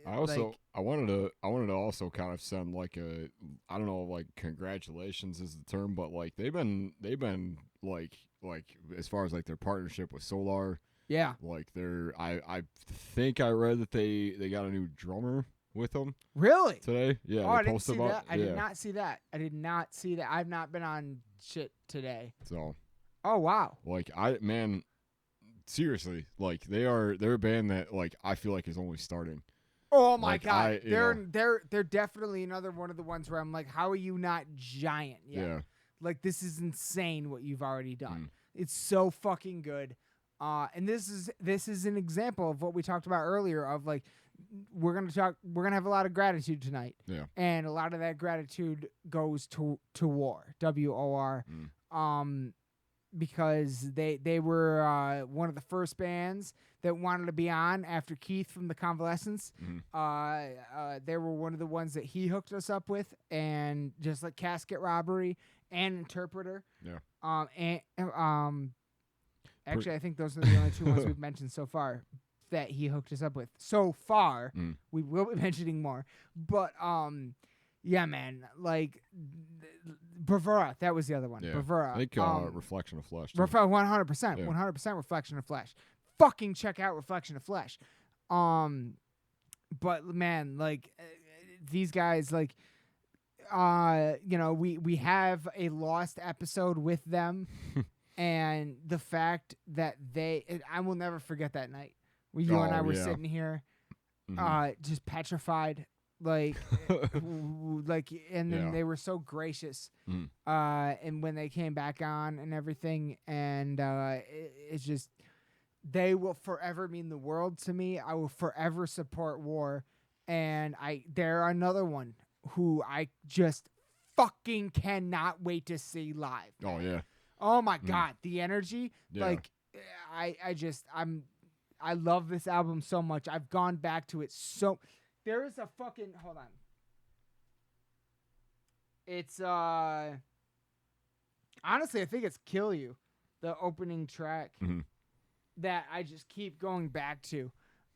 I wanted to also kind of send like a, I don't know, like congratulations is the term, but like they've been like as far as like their partnership with Solar, yeah, like I think I read that they got a new drummer with them really today. Yeah, Oh, they I didn't posted see about, that. I did not see that. I did not see that. I've not been on shit today. So, oh wow, like man, seriously, like they're a band that like I feel like is only starting. Oh my Like, god, they're definitely another one of the ones where I'm like, how are you not giant yet? Yeah. Like this is insane what you've already done. It's so fucking good. And this is an example of what we talked about earlier of like we're gonna have a lot of gratitude tonight. Yeah. And a lot of that gratitude goes to WAR. WOR. Because they were one of the first bands that wanted to be on after Keith from the Convalescence. They were one of the ones that he hooked us up with, and just like Casket Robbery and Interpreter. Yeah. Actually, I think those are the only two ones we've mentioned so far that he hooked us up with. So far, we will be mentioning more, but yeah, man, like Bravura, that was the other one. Yeah. Bravura. I think Reflection of Flesh. 100%, 100% Reflection of Flesh. Fucking check out Reflection of Flesh. But man, like these guys, like, we have a lost episode with them, and the fact that I will never forget that night where you and I were sitting here, just petrified. Like, and then they were so gracious, and when they came back on and everything, and it's just, they will forever mean the world to me. I will forever support WAR, and they're another one who I just fucking cannot wait to see live. Oh yeah. Oh my god, the energy! Yeah. Like, I love this album so much. I've gone back to it so. There is a fucking, hold on. It's honestly, I think it's Kill You, the opening track that I just keep going back to.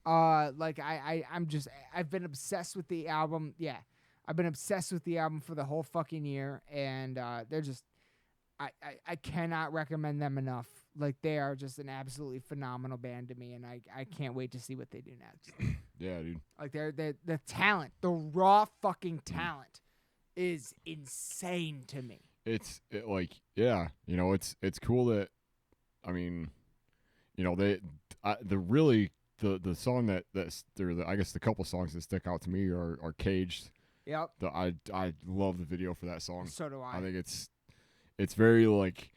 Like I've been obsessed with the album. Yeah, I've been obsessed with the album for the whole fucking year, and they're just, I cannot recommend them enough. Like, they are just an absolutely phenomenal band to me, and I can't wait to see what they do next. Yeah, dude. Like, the talent, the raw fucking talent is insane to me. It's cool that, I mean, the song I guess the couple songs that stick out to me are Caged. Yep. I love the video for that song. So do I. I think it's very like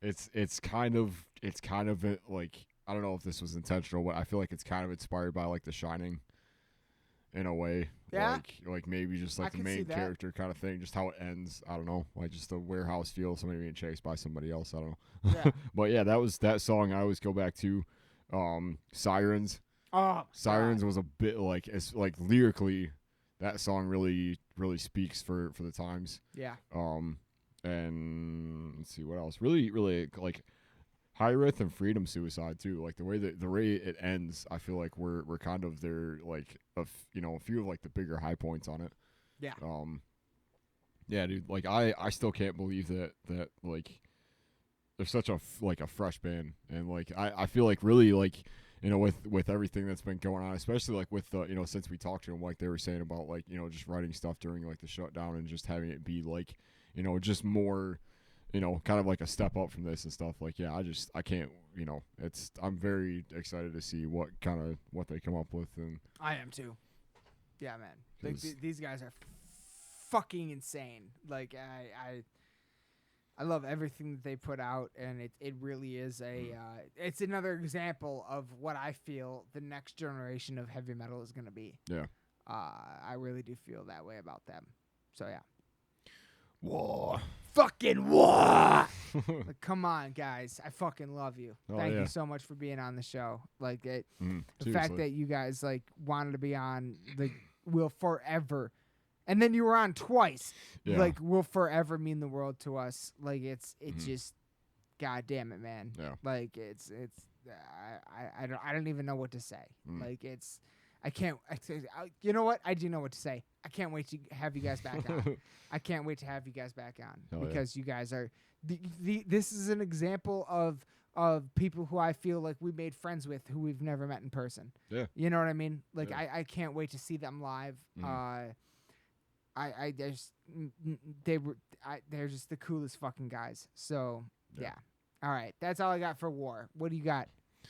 it's kind of like, I don't know if this was intentional, but I feel like it's kind of inspired by like The Shining in a way. Yeah. Like maybe just like the main character kind of thing, just how it ends. I don't know, like just the warehouse feel, somebody being chased by somebody else. I don't know. Yeah. But yeah, that song I always go back to. Sirens. Oh, Sirens was a bit like, it's like lyrically, that song really speaks for the times. Yeah. And let's see what else. Really like Hyrith and Freedom Suicide too. Like the way it ends, I feel like we're kind of there, like a few of like the bigger high points on it. Yeah. Yeah, dude. Like I still can't believe that like they're such a fresh band, and like I feel like really like, with everything that's been going on, especially like with the since we talked to them, like they were saying about like just writing stuff during like the shutdown and just having it be like just more kind of like a step up from this and stuff. Like, yeah, I can't, I'm very excited to see what they come up with. And I am too. Yeah, man. Like, these guys are fucking insane. Like, I love everything that they put out, and it really is it's another example of what I feel the next generation of heavy metal is going to be. Yeah. I really do feel that way about them. So, yeah. War. Fucking war. Like, come on, guys. I fucking love you. Thank yeah. you so much for being on the show. Like, the seriously. fact that you guys like wanted to be on, like, will forever. And then you were on twice. Yeah. Like, will forever mean the world to us. Like, it just, God damn it, man. Yeah. Like, I don't even know what to say. Like, you know what? I do know what to say. I can't wait to have you guys back on. I can't wait to have you guys back on because you guys are, this is an example of people who I feel like we made friends with who we've never met in person. Yeah. You know what I mean? Like, Yeah. I can't wait to see them live. They're just the coolest fucking guys. So yeah. All right, that's all I got for War. What do you got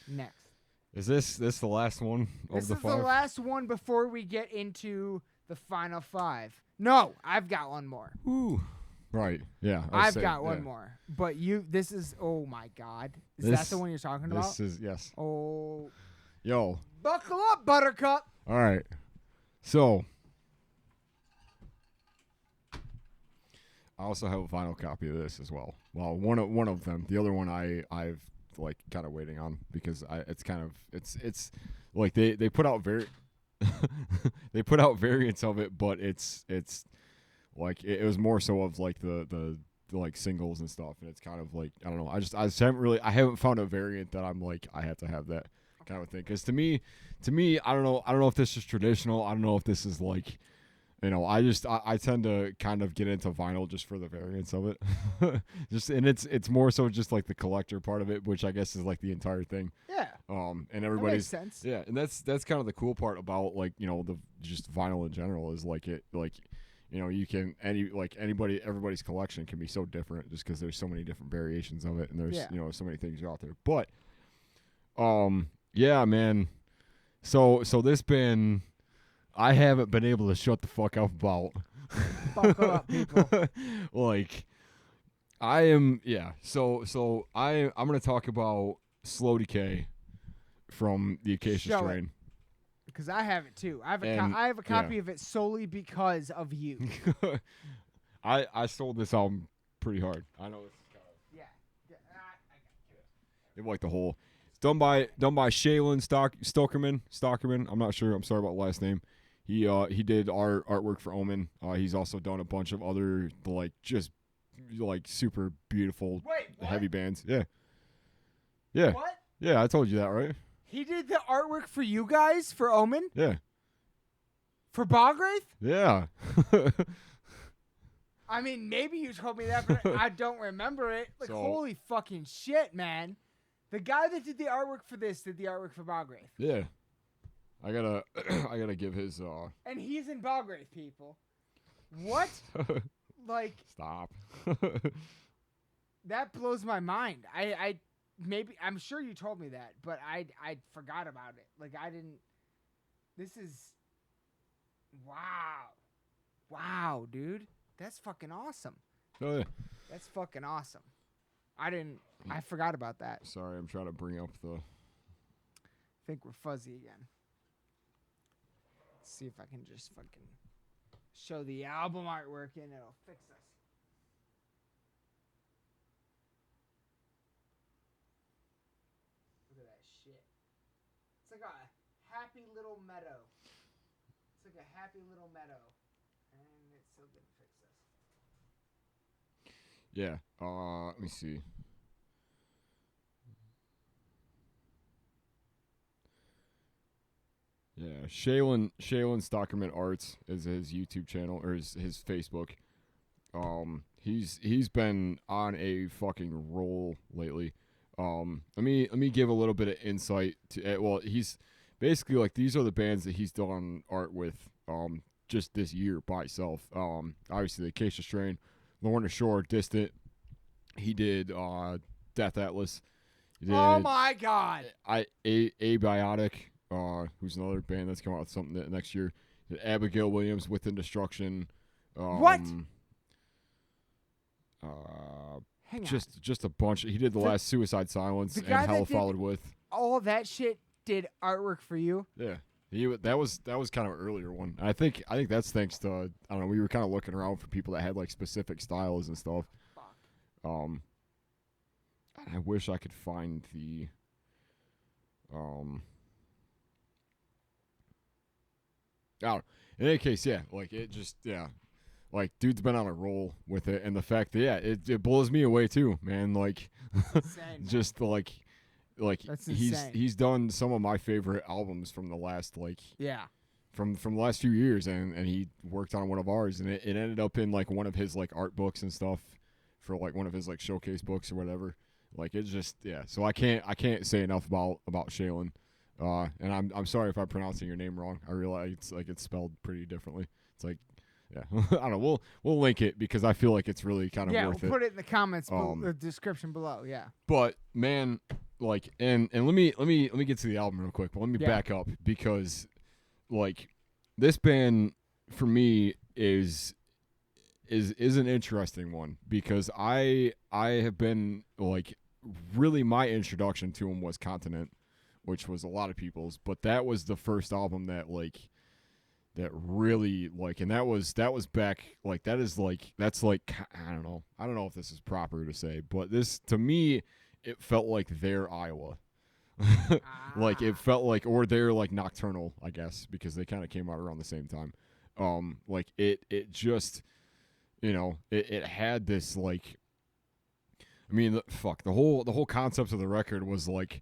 next? Is this the last one of the 5? This is the last one before we get into the final 5. No, I've got one more. Ooh. Right. Yeah. I've got one more. But this is, oh my God. Is that the one you're talking about? This is, yes. Oh. Yo. Buckle up, Buttercup. All right. So, I also have a vinyl copy of this as well. Well, one of them. The other one I've like kind of waiting on because it's like they put out they put out variants of it, but it's like it was more so of like the like singles and stuff, and it's kind of like I don't know. I haven't found a variant that I'm like I have to have that kind of thing. Because to me I don't know if this is traditional. I don't know if this is like. You know, I tend to kind of get into vinyl just for the variants of it, and it's more so just like the collector part of it, which I guess is like the entire thing. Yeah. And everybody's that makes sense. Yeah, and that's kind of the cool part about like the just vinyl in general is like it like you can everybody's collection can be so different just because there's so many different variations of it and there's so many things out there. But yeah, man. So this band. I haven't been able to shut the fuck up about. Buckle up, people. Like, I am, yeah. So I'm gonna talk about Slow Decay from the Acacia Strain. Because I have it too. I have a copy of it solely because of you. I sold this album pretty hard. I know this is kind of They like the whole. It's done by Shaylin Stockerman. I'm not sure. I'm sorry about the last name. He did our artwork for Omen. He's also done a bunch of other like just like super beautiful heavy bands. Yeah. Yeah. What? Yeah, I told you that, right? He did the artwork for you guys for Omen? Yeah. For Bogwraith? Yeah. I mean, maybe you told me that, but I don't remember it. Like, holy fucking shit, man. The guy that did the artwork for this did the artwork for Bogwraith. Yeah. I gotta give his And he's in Bogwraith, people. What? Like, stop. That blows my mind. I'm sure you told me that, but I forgot about it. Like, I didn't. This is. Wow, dude. That's fucking awesome. Oh yeah. That's fucking awesome. I forgot about that. Sorry, I'm trying to bring up the. I think we're fuzzy again. Let's see if I can just fucking show the album artwork and it'll fix us. Look at that shit. It's like a happy little meadow. And it still didn't fix us. Yeah. Let me see. Yeah, Shaylin Stockerman Arts is his YouTube channel or his Facebook. He's been on a fucking roll lately. Let me give a little bit of insight to he's basically like these are the bands that he's done art with just this year by himself. Obviously the Acacia Strain, Lorna Shore, Distant. He did Death Atlas. He did oh my god. Abiotic. Who's another band that's coming out with something next year. Abigail Williams, Within Destruction. What? Hang on. Just a bunch. He did the last Suicide Silence and Hell Followed With. All that shit did artwork for you? Yeah. That was kind of an earlier one. I think that's thanks to I don't know, we were kind of looking around for people that had like specific styles and stuff. Fuck. I wish I could find the I don't know. In any case, yeah, like it just like dude's been on a roll with it, and the fact that it blows me away too, man. Like Insane, just like That's he's insane. done some of my favorite albums from the last Yeah. from the last few years, and he worked on one of ours, and it ended up in like one of his like art books and stuff for like one of his like showcase books or whatever. Like it's just so I can't say enough about Shaylin. And I'm sorry if I'm pronouncing your name wrong. I realize it's spelled pretty differently. It's like yeah, I don't know. We'll link it because I feel like it's really kind of worth We'll it. put it in the comments, the description below. Yeah. But man, like and let me get to the album real quick. But let me back up because like this band for me is an interesting one because I have been like really my introduction to him was Continent, which was a lot of people's, but that was the first album that really like, and that was back like that's like I don't know if this is proper to say, but this to me it felt like their Iowa. Like it felt like, or they're like Nocturnal, I guess, because they kind of came out around the same time. Like it just, it had this like, I mean, the whole concept of the record was like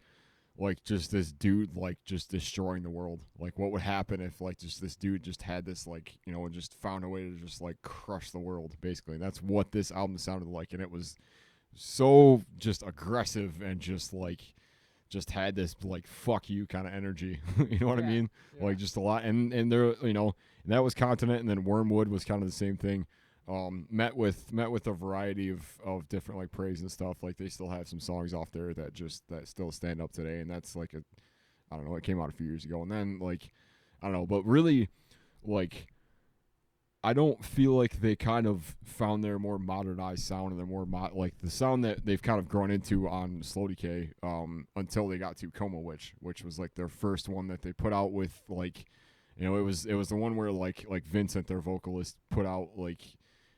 just this dude like just destroying the world. Like what would happen if like just this dude just had this like, and just found a way to just like crush the world basically. And that's what this album sounded like, and it was so just aggressive and just had this like fuck you kind of energy. You know what I mean? Yeah. Like just a lot, and there, and that was Continent, and then Wormwood was kind of the same thing. Met with a variety of different like praise and stuff. Like they still have some songs off there that still stand up today, and that's like I don't know, it came out a few years ago, and then like I don't know, but really like I don't feel like they kind of found their more modernized sound and their more like the sound that they've kind of grown into on Slow Decay until they got to Coma Witch, which was like their first one that they put out with like, it was the one where like Vincent, their vocalist, put out like,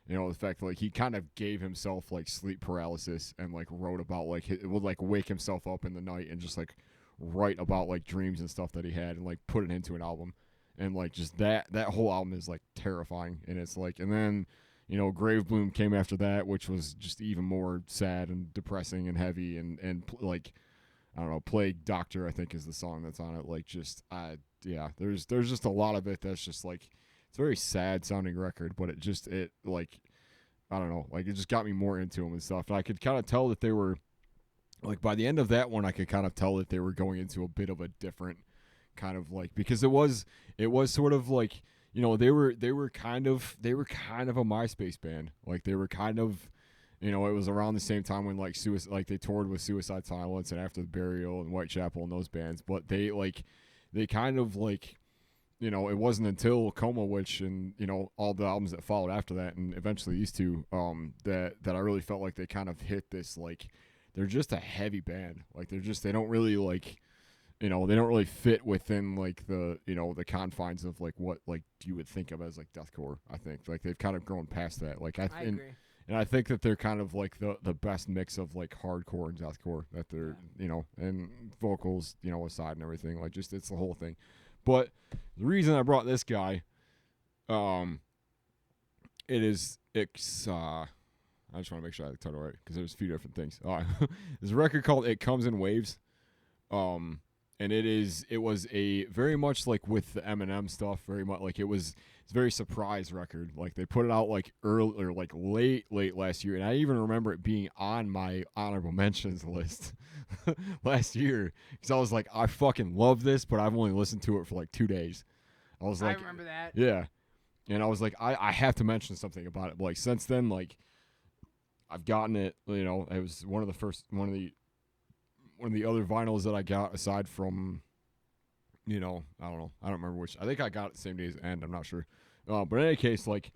the fact that like he kind of gave himself like sleep paralysis and like wrote about like it would like wake himself up in the night and just like write about like dreams and stuff that he had and like put it into an album. And like just that whole album is like terrifying, and it's like, and then Grave Bloom came after that, which was just even more sad and depressing and heavy, and like I don't know, Plague Doctor I think is the song that's on it. Like just there's just a lot of it that's just like it's a very sad sounding record, but it like I don't know, like it just got me more into them and stuff. And I could kind of tell that they were like by the end of that one, I could kind of tell that they were going into a bit of a different kind of like, because it was sort of like they were kind of a MySpace band. Like they were kind of it was around the same time when like they toured with Suicide Silence and After the Burial and Whitechapel and those bands, but they kind of like it wasn't until Coma Witch and all the albums that followed after that and eventually these two that I really felt like they kind of hit this like they're just a heavy band. Like they don't really like they don't really fit within like the the confines of like what like you would think of as like deathcore. I think like they've kind of grown past that. Like I agree. And I think that they're kind of like the best mix of like hardcore and deathcore that they're and vocals aside and everything, like just it's the whole thing. But the reason I brought this guy, it's I just want to make sure I tell it right because there's a few different things. There's a record called It Comes in Waves. And it was a very much like with the Eminem stuff, very much like it's a very surprise record. Like they put it out like early or like late last year, and I even remember it being on my honorable mentions list last year because I was like, I fucking love this, but I've only listened to it for like 2 days. I remember that. Yeah, and I was like, I have to mention something about it. But like since then, like I've gotten it. It was one of the other vinyls that I got aside from, I don't know. I don't remember which. I think I got it the same day as End. I'm not sure. But in any case, like,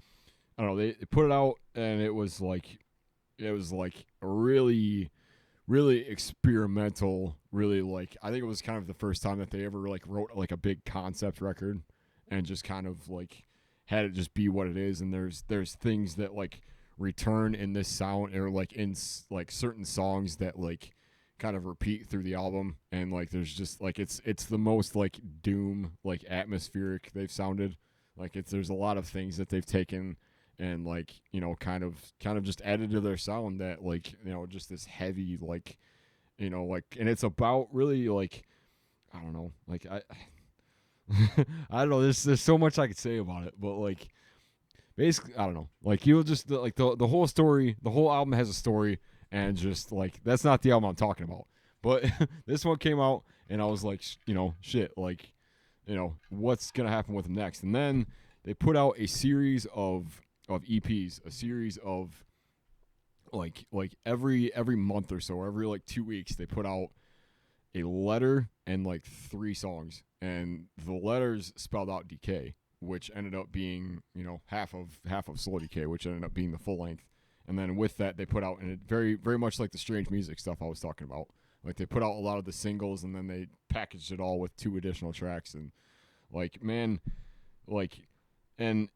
I don't know. They put it out, and it was like a really, really experimental, really like, I think it was kind of the first time that they ever like wrote like a big concept record and just kind of like had it just be what it is. And there's things that like return in this sound or like in like certain songs that like kind of repeat through the album, and like there's just like it's the most like doom like atmospheric they've sounded Like there's a lot of things that they've taken and like, you know, kind of just added to their sound that like, you know, just this heavy like, you know, like, and it's about really like, I don't know, like I don't know, there's so much I could say about it, but like basically I don't know, like you'll just like the whole story, the whole album has a story, and just like that's not the album I'm talking about, but this one came out and I was like, you know, shit, like, you know, what's gonna happen with them next? And then they put out a series of EPs, a series of like every month or so, every like 2 weeks, they put out a letter and like 3 songs, and the letters spelled out Decay, which ended up being, you know, half of Slow Decay, which ended up being the full length. And then with that, they put out, and it very much like the Strange Music stuff I was talking about. Like they put out a lot of the singles, and then they packaged it all with 2 additional tracks, and like, man, like, and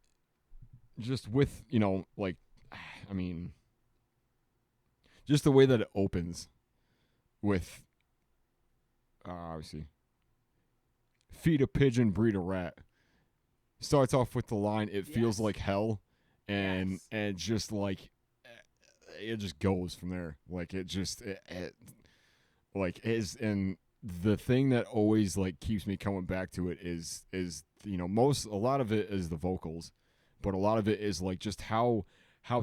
just with, you know, like, I mean, just the way that it opens with, obviously, feed a pigeon, breed a rat. Starts off with the line, it feels like hell, and just like, it just goes from there. Like it just, it like is, and the thing that always like keeps me coming back to it is you know, a lot of it is the vocals, but a lot of it is like just how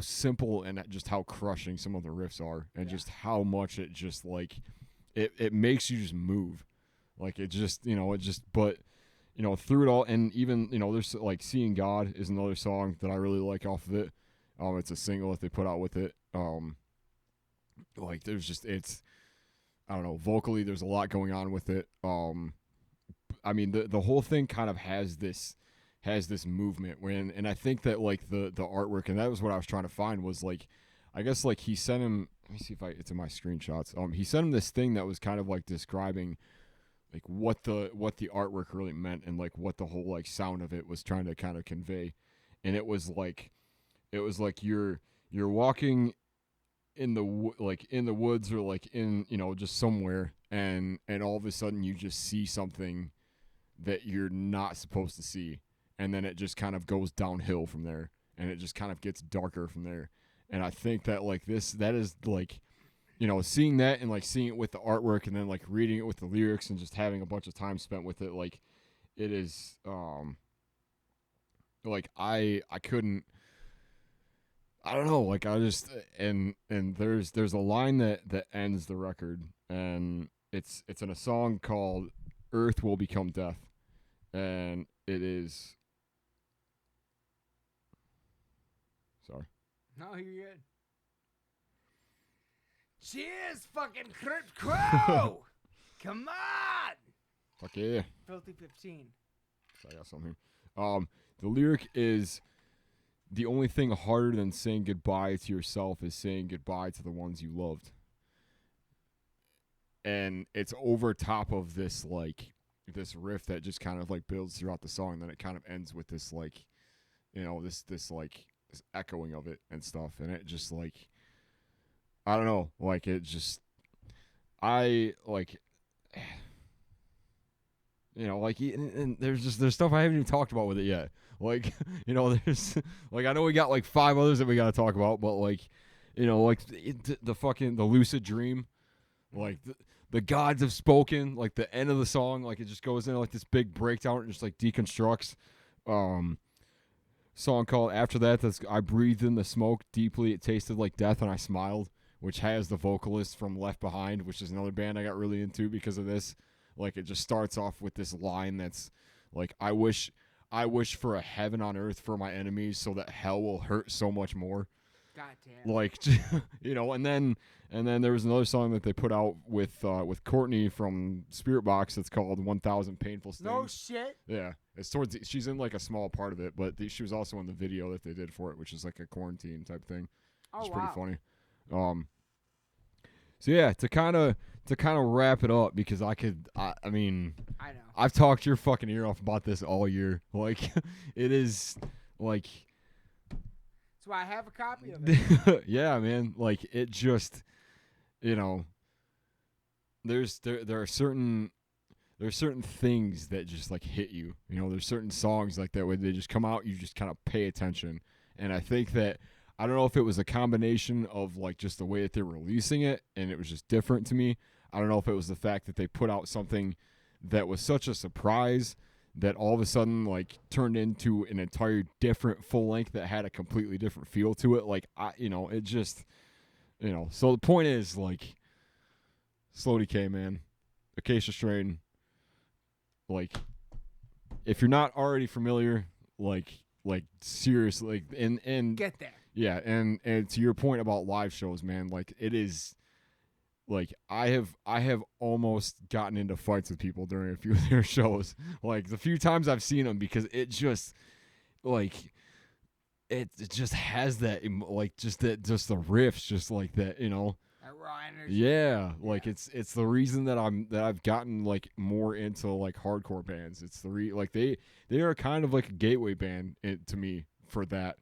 simple and just how crushing some of the riffs are, and just how much it just like it makes you just move, like it just, you know, it just, but you know, through it all, and even, you know, there's like Seeing God is another song that I really like off of it. It's a single that they put out with it. Like there's just, it's, I don't know, vocally there's a lot going on with it. I mean the whole thing kind of has this movement and I think that like the artwork, and that was what I was trying to find, was like, I guess like he sent him, let me see if it's in my screenshots. He sent him this thing that was kind of like describing like what the artwork really meant, and like what the whole like sound of it was trying to kind of convey. And it was like you're walking in the in the woods, or like in, you know, just somewhere, and all of a sudden you just see something that you're not supposed to see, and then it just kind of goes downhill from there, and it just kind of gets darker from there. And I think that like that is like, you know, seeing that and like seeing it with the artwork, and then like reading it with the lyrics, and just having a bunch of time spent with it, like it is like I couldn't, I don't know, like I just, and there's a line that ends the record, and it's in a song called Earth Will Become Death, and it is, sorry. No, you're good. Cheers, fucking Crypt Crow! Come on! Fuck yeah. Filthy15. So I got something here. The lyric is, the only thing harder than saying goodbye to yourself is saying goodbye to the ones you loved. And it's over top of this like this riff that just kind of like builds throughout the song, and then it kind of ends with this like, you know, this like this echoing of it and stuff, and it just like, I don't know, like it just, I like, you know, like, and there's stuff I haven't even talked about with it yet. Like, you know, there's like, I know we got like 5 others that we got to talk about, but like, you know, like the fucking the lucid dream, like the gods have spoken, like the end of the song, like it just goes into like this big breakdown and just like deconstructs. Song called After That, that's I breathed in the smoke deeply, it tasted like death and I smiled, which has the vocalist from Left Behind, which is another band I got really into because of this. Like it just starts off with this line that's like, I wish for a heaven on earth for my enemies, so that hell will hurt so much more. Goddamn. Like, you know, and then there was another song that they put out with Courtney from Spirit Box that's called 1000 Painful Stings. No shit. Yeah, it's towards she's in like a small part of it, but she was also in the video that they did for it, which is like a quarantine type thing. Oh, it's wow. pretty funny. So yeah, to kind of wrap it up, because I mean, I know. I've talked your fucking ear off about this all year. Like, it is like, That's why I have a copy of it. yeah, man. Like it just, you know, there are certain there's certain things that just like hit you. You know, there's certain songs like that when they just come out, you just kind of pay attention. And I think that I don't know if it was a combination of like just the way that they're releasing it and it was just different to me. I don't know if it was the fact that they put out something that was such a surprise that all of a sudden like turned into an entire different full length that had a completely different feel to it. Like it just, so the point is like Slow Decay, man, Acacia Strain, like if you're not already familiar, like seriously, and Get there. yeah, and to your point about live shows, man, like it is. Like I have almost gotten into fights with people during a few of their shows. Like the few times I've seen them, because it just like it just has that just the riffs just like that, That raw energy. Yeah, like it's the reason that I've gotten like more into like hardcore bands. It's the they are kind of like a gateway band to me for that.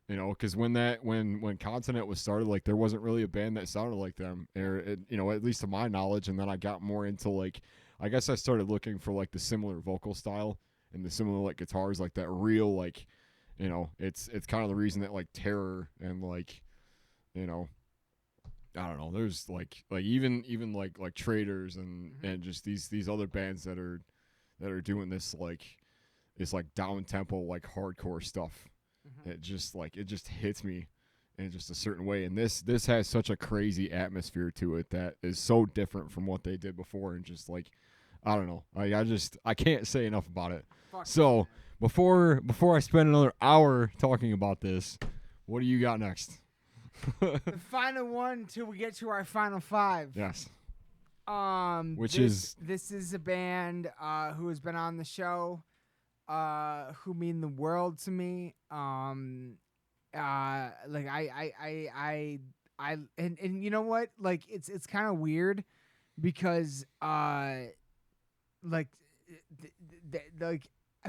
Because when Continent was started, like there wasn't really a band that sounded like them, or at least to my knowledge. And then I got more into like, I guess I started looking for like the similar vocal style and the similar like guitars, like that real like, it's kind of the reason that like Terror and like, I don't know, there's like even like Traders and just these other bands that are doing this like down tempo like hardcore stuff. It just hits me in just a certain way, and this has such a crazy atmosphere to it that is so different from what they did before, and just like I don't know, I can't say enough about it. So before I spend another hour talking about this, what do you got next? The final one till we get to our final five. Yes. This is a band who has been on the show. Who mean the world to me. Like and you know what? Like it's kind of weird because like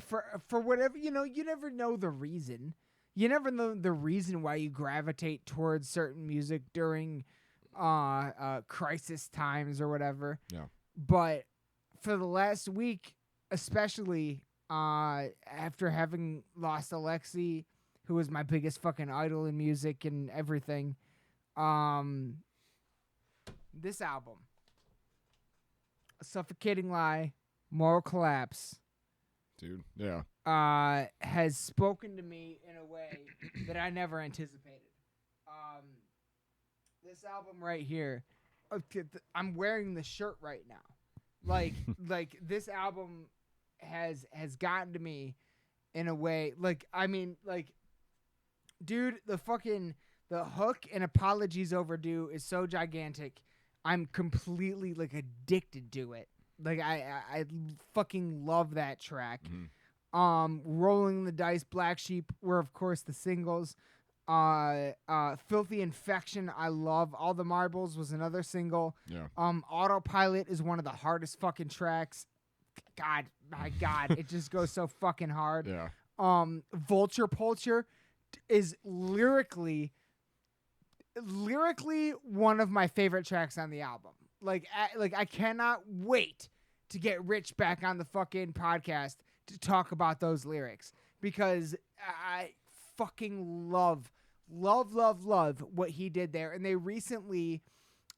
for whatever, you never know the reason. You never know the reason why you gravitate towards certain music during crisis times or whatever. Yeah. But for the last week, especially after having lost Alexi, who was my biggest fucking idol in music and everything, this album, A Suffocating Lie, Moral Collapse, Dude, yeah, has spoken to me in a way that I never anticipated. This album right here, I'm wearing the shirt right now. Like this album has gotten to me in a way, dude, the hook and Apologies Overdue is so gigantic. I'm completely addicted to it. I fucking love that track. Rolling the Dice, Black Sheep were of course the singles. Filthy Infection, I love. All the Marbles was another single. Yeah. Autopilot is one of the hardest fucking tracks. God, my God, it just goes so fucking hard. Yeah. Vulture Pulture is lyrically one of my favorite tracks on the album. I cannot wait to get Rich back on the fucking podcast to talk about those lyrics, because I fucking love what he did there. And they recently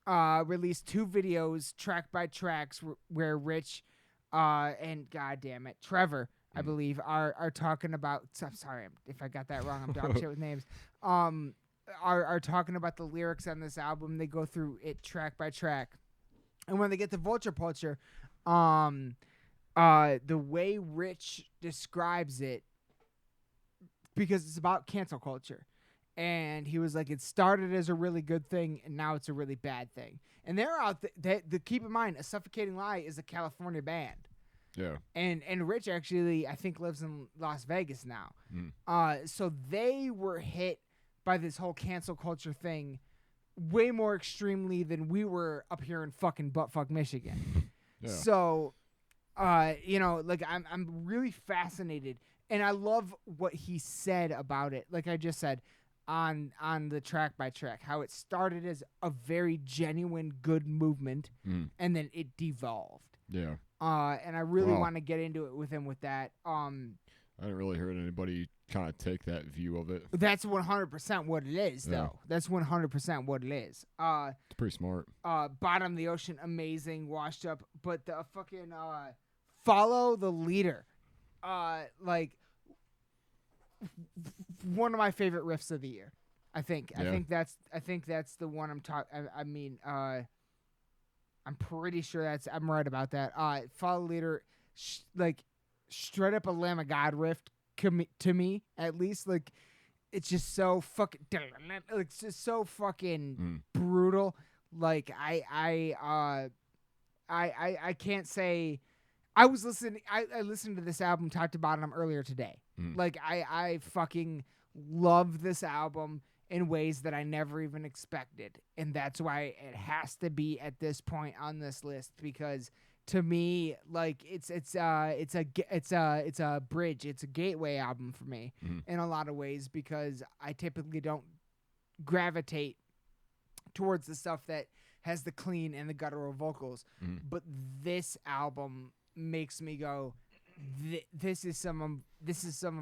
released 2 videos, track by tracks, where Rich and goddammit, Trevor, I believe, are talking about. I'm sorry if I got that wrong. I'm dog shit with names. Are talking about the lyrics on this album. They go through it track by track, and when they get to Vulture Pulture, the way Rich describes it, because it's about cancel culture, and he was like, it started as a really good thing, and now it's a really bad thing. And they're out keep in mind, A Suffocating Lie is a California band. Yeah. And Rich actually, I think, lives in Las Vegas now. So they were hit by this whole cancel culture thing way more extremely than we were up here in fucking buttfuck Michigan. Yeah. So, I'm really fascinated, and I love what he said about it. Like I just said, on the track by track, how it started as a very genuine good movement, and then it devolved. Yeah. And I really Wow. want to get into it with him with that. I haven't really heard anybody kind of take that view of it. That's 100% what it is, Yeah. though. That's 100% what it is. It's pretty smart. Bottom of the ocean, amazing, washed up, but the fucking follow the leader, like one of my favorite riffs of the year. I think that's the one I'm talking. I mean, I'm pretty sure I'm right about that. Follow the leader, like straight up a Lamb of God riff to me, at least. Like it's just so fucking, like, it's just so fucking brutal. Like I can't say. I was listening. I listened to this album top to bottom earlier today. Like I fucking love this album in ways that I never even expected, and that's why it has to be at this point on this list, because to me, like it's a bridge, it's a gateway album for me in a lot of ways, because I typically don't gravitate towards the stuff that has the clean and the guttural vocals, but this album makes me go, this is some of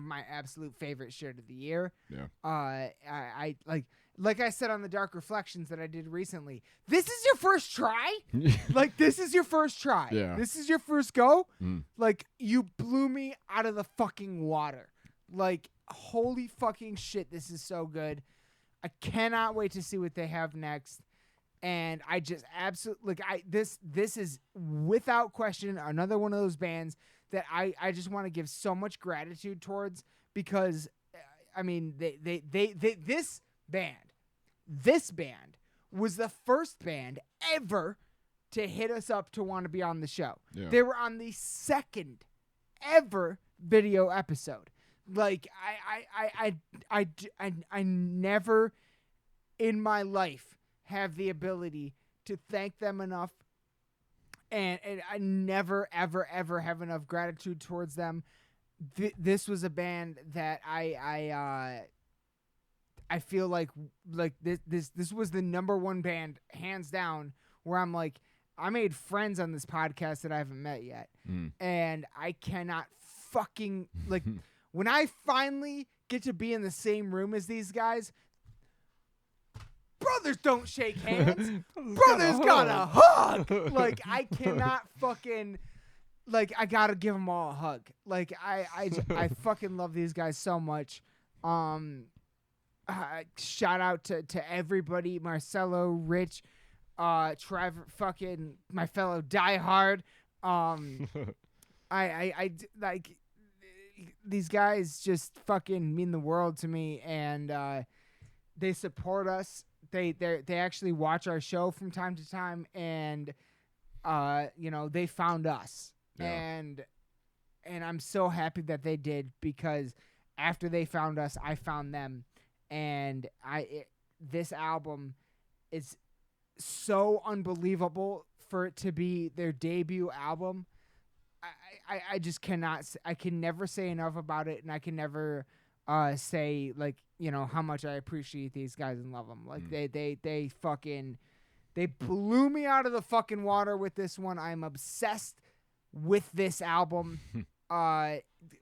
my absolute favorite shit of the year. Yeah. I like I said on the Dark Reflections that I did recently. This is your first try? Like this is your first try. Yeah. This is your first go? Like you blew me out of the fucking water. Like holy fucking shit, this is so good. I cannot wait to see what they have next. And I just absolutely this is without question another one of those bands that I just want to give so much gratitude towards, because I mean this band was the first band ever to hit us up to want to be on the show. Yeah. They were on the second ever video episode. Like I never in my life have the ability to thank them enough, and I never ever have enough gratitude towards them. This was a band that I feel like this was the number one band hands down, where I'm like, I made friends on this podcast that I haven't met yet, and I cannot fucking like when I finally get to be in the same room as these guys. Brothers don't shake hands. Brothers gotta hug. Like I cannot fucking, like I gotta give them all a hug. Like I fucking love these guys so much. Shout out to everybody, Marcelo, Rich, Trevor, fucking my fellow diehard. I like these guys just fucking mean the world to me, and they support us. They actually watch our show from time to time, and they found us, and I'm so happy that they did, because after they found us, I found them, and this album is so unbelievable for it to be their debut album. I just cannot. I can never say enough about it, and I can never say like how much I appreciate these guys and love them. Like they blew me out of the fucking water with this one. I'm obsessed with this album.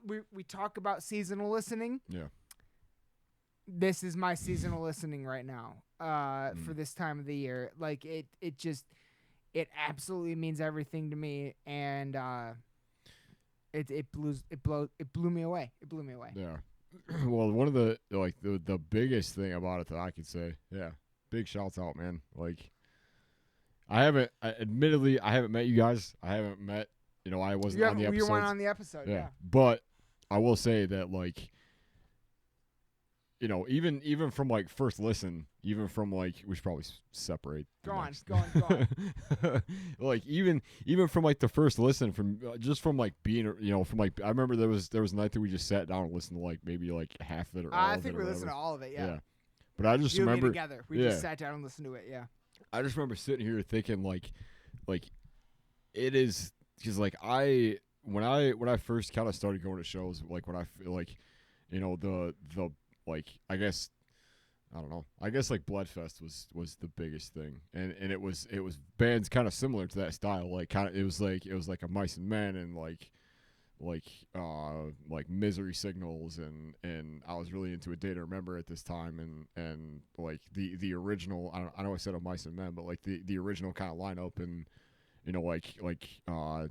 We talk about seasonal listening. Yeah. This is my seasonal listening right now. For this time of the year, like it absolutely means everything to me, and it blew me away. It blew me away. Yeah. Well, one of the the biggest thing about it that I could say, big shouts out, man. Like, admittedly, I haven't met you guys. I haven't met, I wasn't on the episode. You weren't on the episode, yeah. But I will say that, like, even from like first listen, even from like, we should probably separate. Go on. Like even from like the first listen, from just from like being, from like, I remember there was a night that we just sat down and listened to like maybe like half of it or all of it. I think we listened to all of it. Yeah. But I just remember and me together. We just sat down and listened to it. Yeah. I just remember sitting here thinking like it is, because like when I first kind of started going to shows, like when I feel like, the like, I guess, I don't know. I guess like Bloodfest was the biggest thing, and it was bands kind of similar to that style. Like it was like a Mice and Men and like Misery Signals, and I was really into A Day to Remember at this time, and like the original. I know I said a Mice and Men, but like the original kind of lineup, and you know like I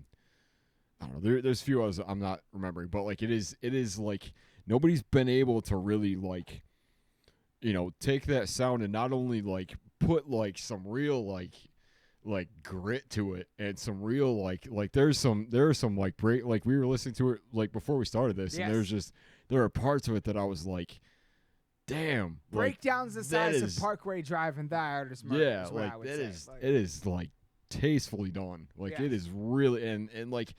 don't know. There's a few others I'm not remembering, but like it is like nobody's been able to really like, you know, take that sound and not only like put like some real like grit to it and some real like there are some like break, like we were listening to it like before we started this, and there are parts of it that I was like, damn, breakdowns the size of Parkway Drive and Die Artist Murder. Yeah, like it is like tastefully done. Like it is really and like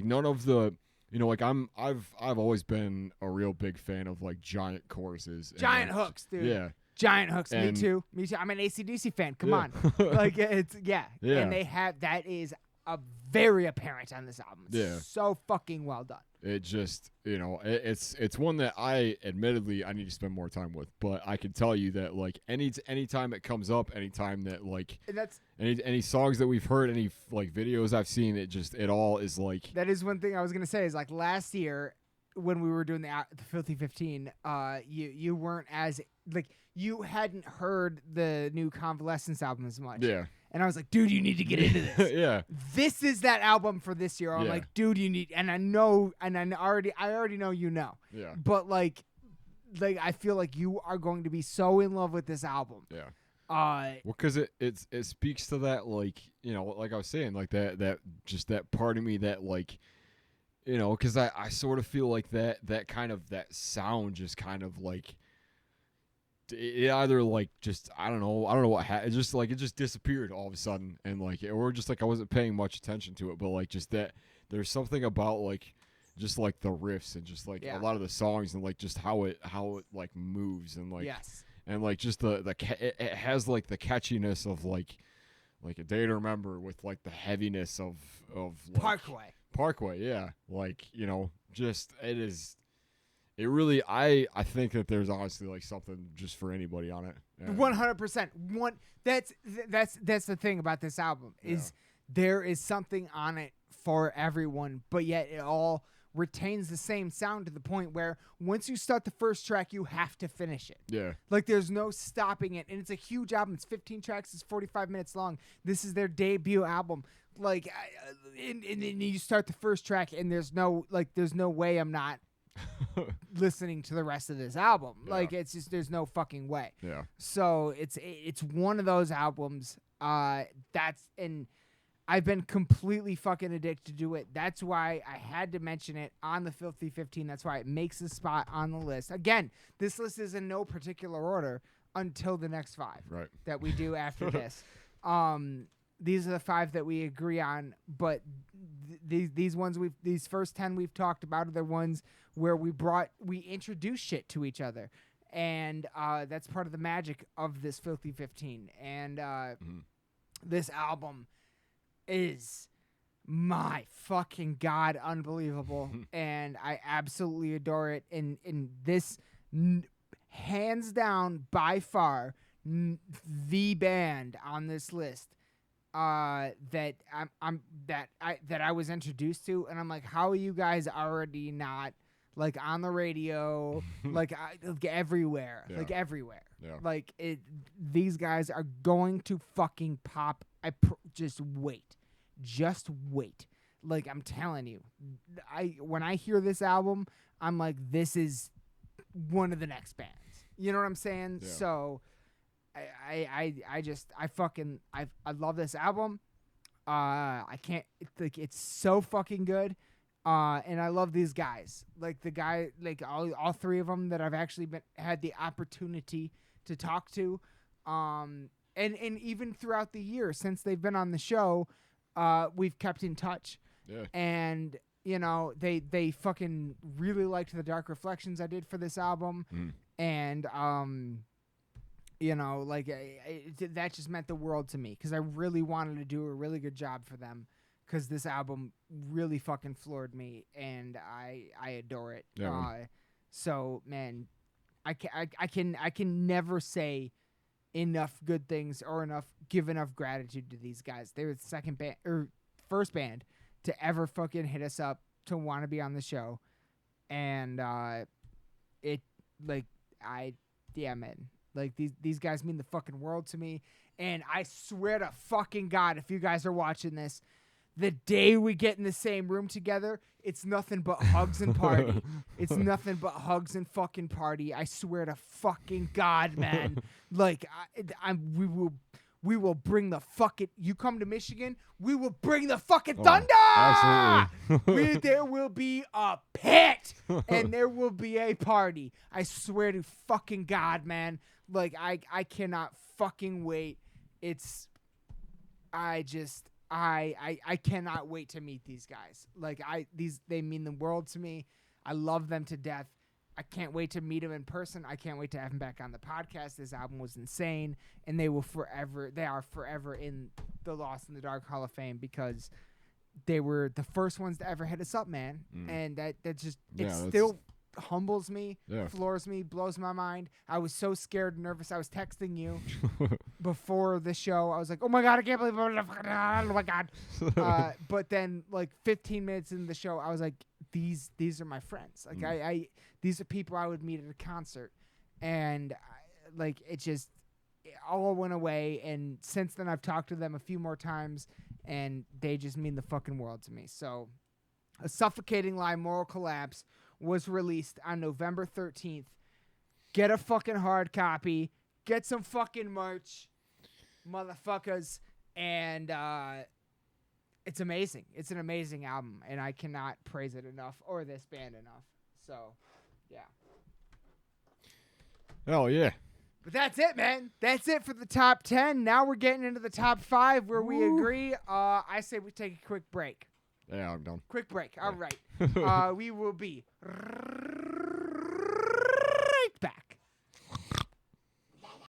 none of the, you know, like I've always been a real big fan of like giant choruses, giant and, like, hooks, dude. Yeah, giant hooks. And, me too. I'm an AC/DC fan. Come on, like it's and they have that is a very apparent on this album. It's so fucking well done. It just, you know, it's one that I admittedly I need to spend more time with, but I can tell you that like any time it comes up, anytime that like and that's any songs that we've heard, any like videos I've seen, it all is like. That is one thing I was gonna say is like last year when we were doing the Filthy 15, you weren't as like you hadn't heard the new Convalescence album as much. Yeah. And I was like, dude, you need to get into this. Yeah. This is that album for this year. I'm like, dude, you need, and I know, and I already know you know. Yeah. But like I feel like you are going to be so in love with this album. Yeah. Well, because it speaks to that, like, you know, like I was saying, like that just that part of me that like, you know, because I sort of feel like that kind of that sound just kind of like. It either like just I don't know what it just like it just disappeared all of a sudden, and like or just like I wasn't paying much attention to it, but like just that there's something about like just like the riffs and just like a lot of the songs and like just how it like moves and like and like just it has like the catchiness of like A Day to Remember with like the heaviness of like, Parkway, yeah, like, you know, just it really, I think that there's honestly like something just for anybody on it. 100%. That's the thing about this album is there is something on it for everyone, but yet it all retains the same sound to the point where once you start the first track, you have to finish it. Yeah. Like there's no stopping it, and it's a huge album. It's 15 tracks. It's 45 minutes long. This is their debut album. Like, and then you start the first track, and there's no way I'm not listening to the rest of this album. Like it's just there's no fucking way. Yeah. So it's one of those albums and I've been completely fucking addicted to it. That's why I had to mention it on the Filthy 15. That's why it makes a spot on the list. Again, this list is in no particular order until the next 5 that we do after this. These are the 5 that we agree on, but these first 10 we've talked about are the ones where we introduce shit to each other, and that's part of the magic of this Filthy 15. And this album is my fucking god unbelievable, and I absolutely adore it. And this hands down by far the band on this list that I was introduced to, and I'm like, how are you guys already not like on the radio, like everywhere, like everywhere, like these guys are going to fucking pop. Just wait. Like I'm telling you, when I hear this album, I'm like, this is one of the next bands. You know what I'm saying? Yeah. So. I love this album. I can't it's so fucking good. And I love these guys. Like the guy, like all 3 of them that I've actually had the opportunity to talk to. And even throughout the year since they've been on the show, we've kept in touch. Yeah. And you know, they fucking really liked the Dark Reflections I did for this album. And you know, like that just meant the world to me because I really wanted to do a really good job for them because this album really fucking floored me and I adore it. Yeah, so man, I can never say enough good things or give enough gratitude to these guys. They were the second band or first band to ever fucking hit us up to want to be on the show, and man, like these guys mean the fucking world to me. And I swear to fucking God, if you guys are watching this, the day we get in the same room together, it's nothing but hugs and party. It's nothing but hugs and fucking party. I swear to fucking God, man. Like, we will bring the fucking. You come to Michigan, we will bring the fucking thunder. Absolutely. There will be a pit and there will be a party. I swear to fucking God, man. Like, I cannot fucking wait. I cannot wait to meet these guys. Like, they mean the world to me. I love them to death. I can't wait to meet them in person. I can't wait to have them back on the podcast. This album was insane, and they are forever in the Lost in the Dark Hall of Fame because they were the first ones to ever hit us up, man. And that just still humbles me, floors me, blows my mind. I was so scared and nervous. I was texting you before the show. I was like, oh my God, I can't believe it. Oh my God. But then like 15 minutes into the show, I was like, these are my friends. Like these are people I would meet at a concert. And it all went away. And since then I've talked to them a few more times and they just mean the fucking world to me. So A Suffocating Lie, Moral Collapse was released on November 13th. Get a fucking hard copy. Get some fucking merch, motherfuckers. And it's amazing. It's an amazing album, and I cannot praise it enough or this band enough. So, yeah. Hell yeah. But that's it, man. That's it for the top 10. Now we're getting into the top 5 where we agree. I say we take a quick break. Yeah, I'm done. Quick break. All right. We will be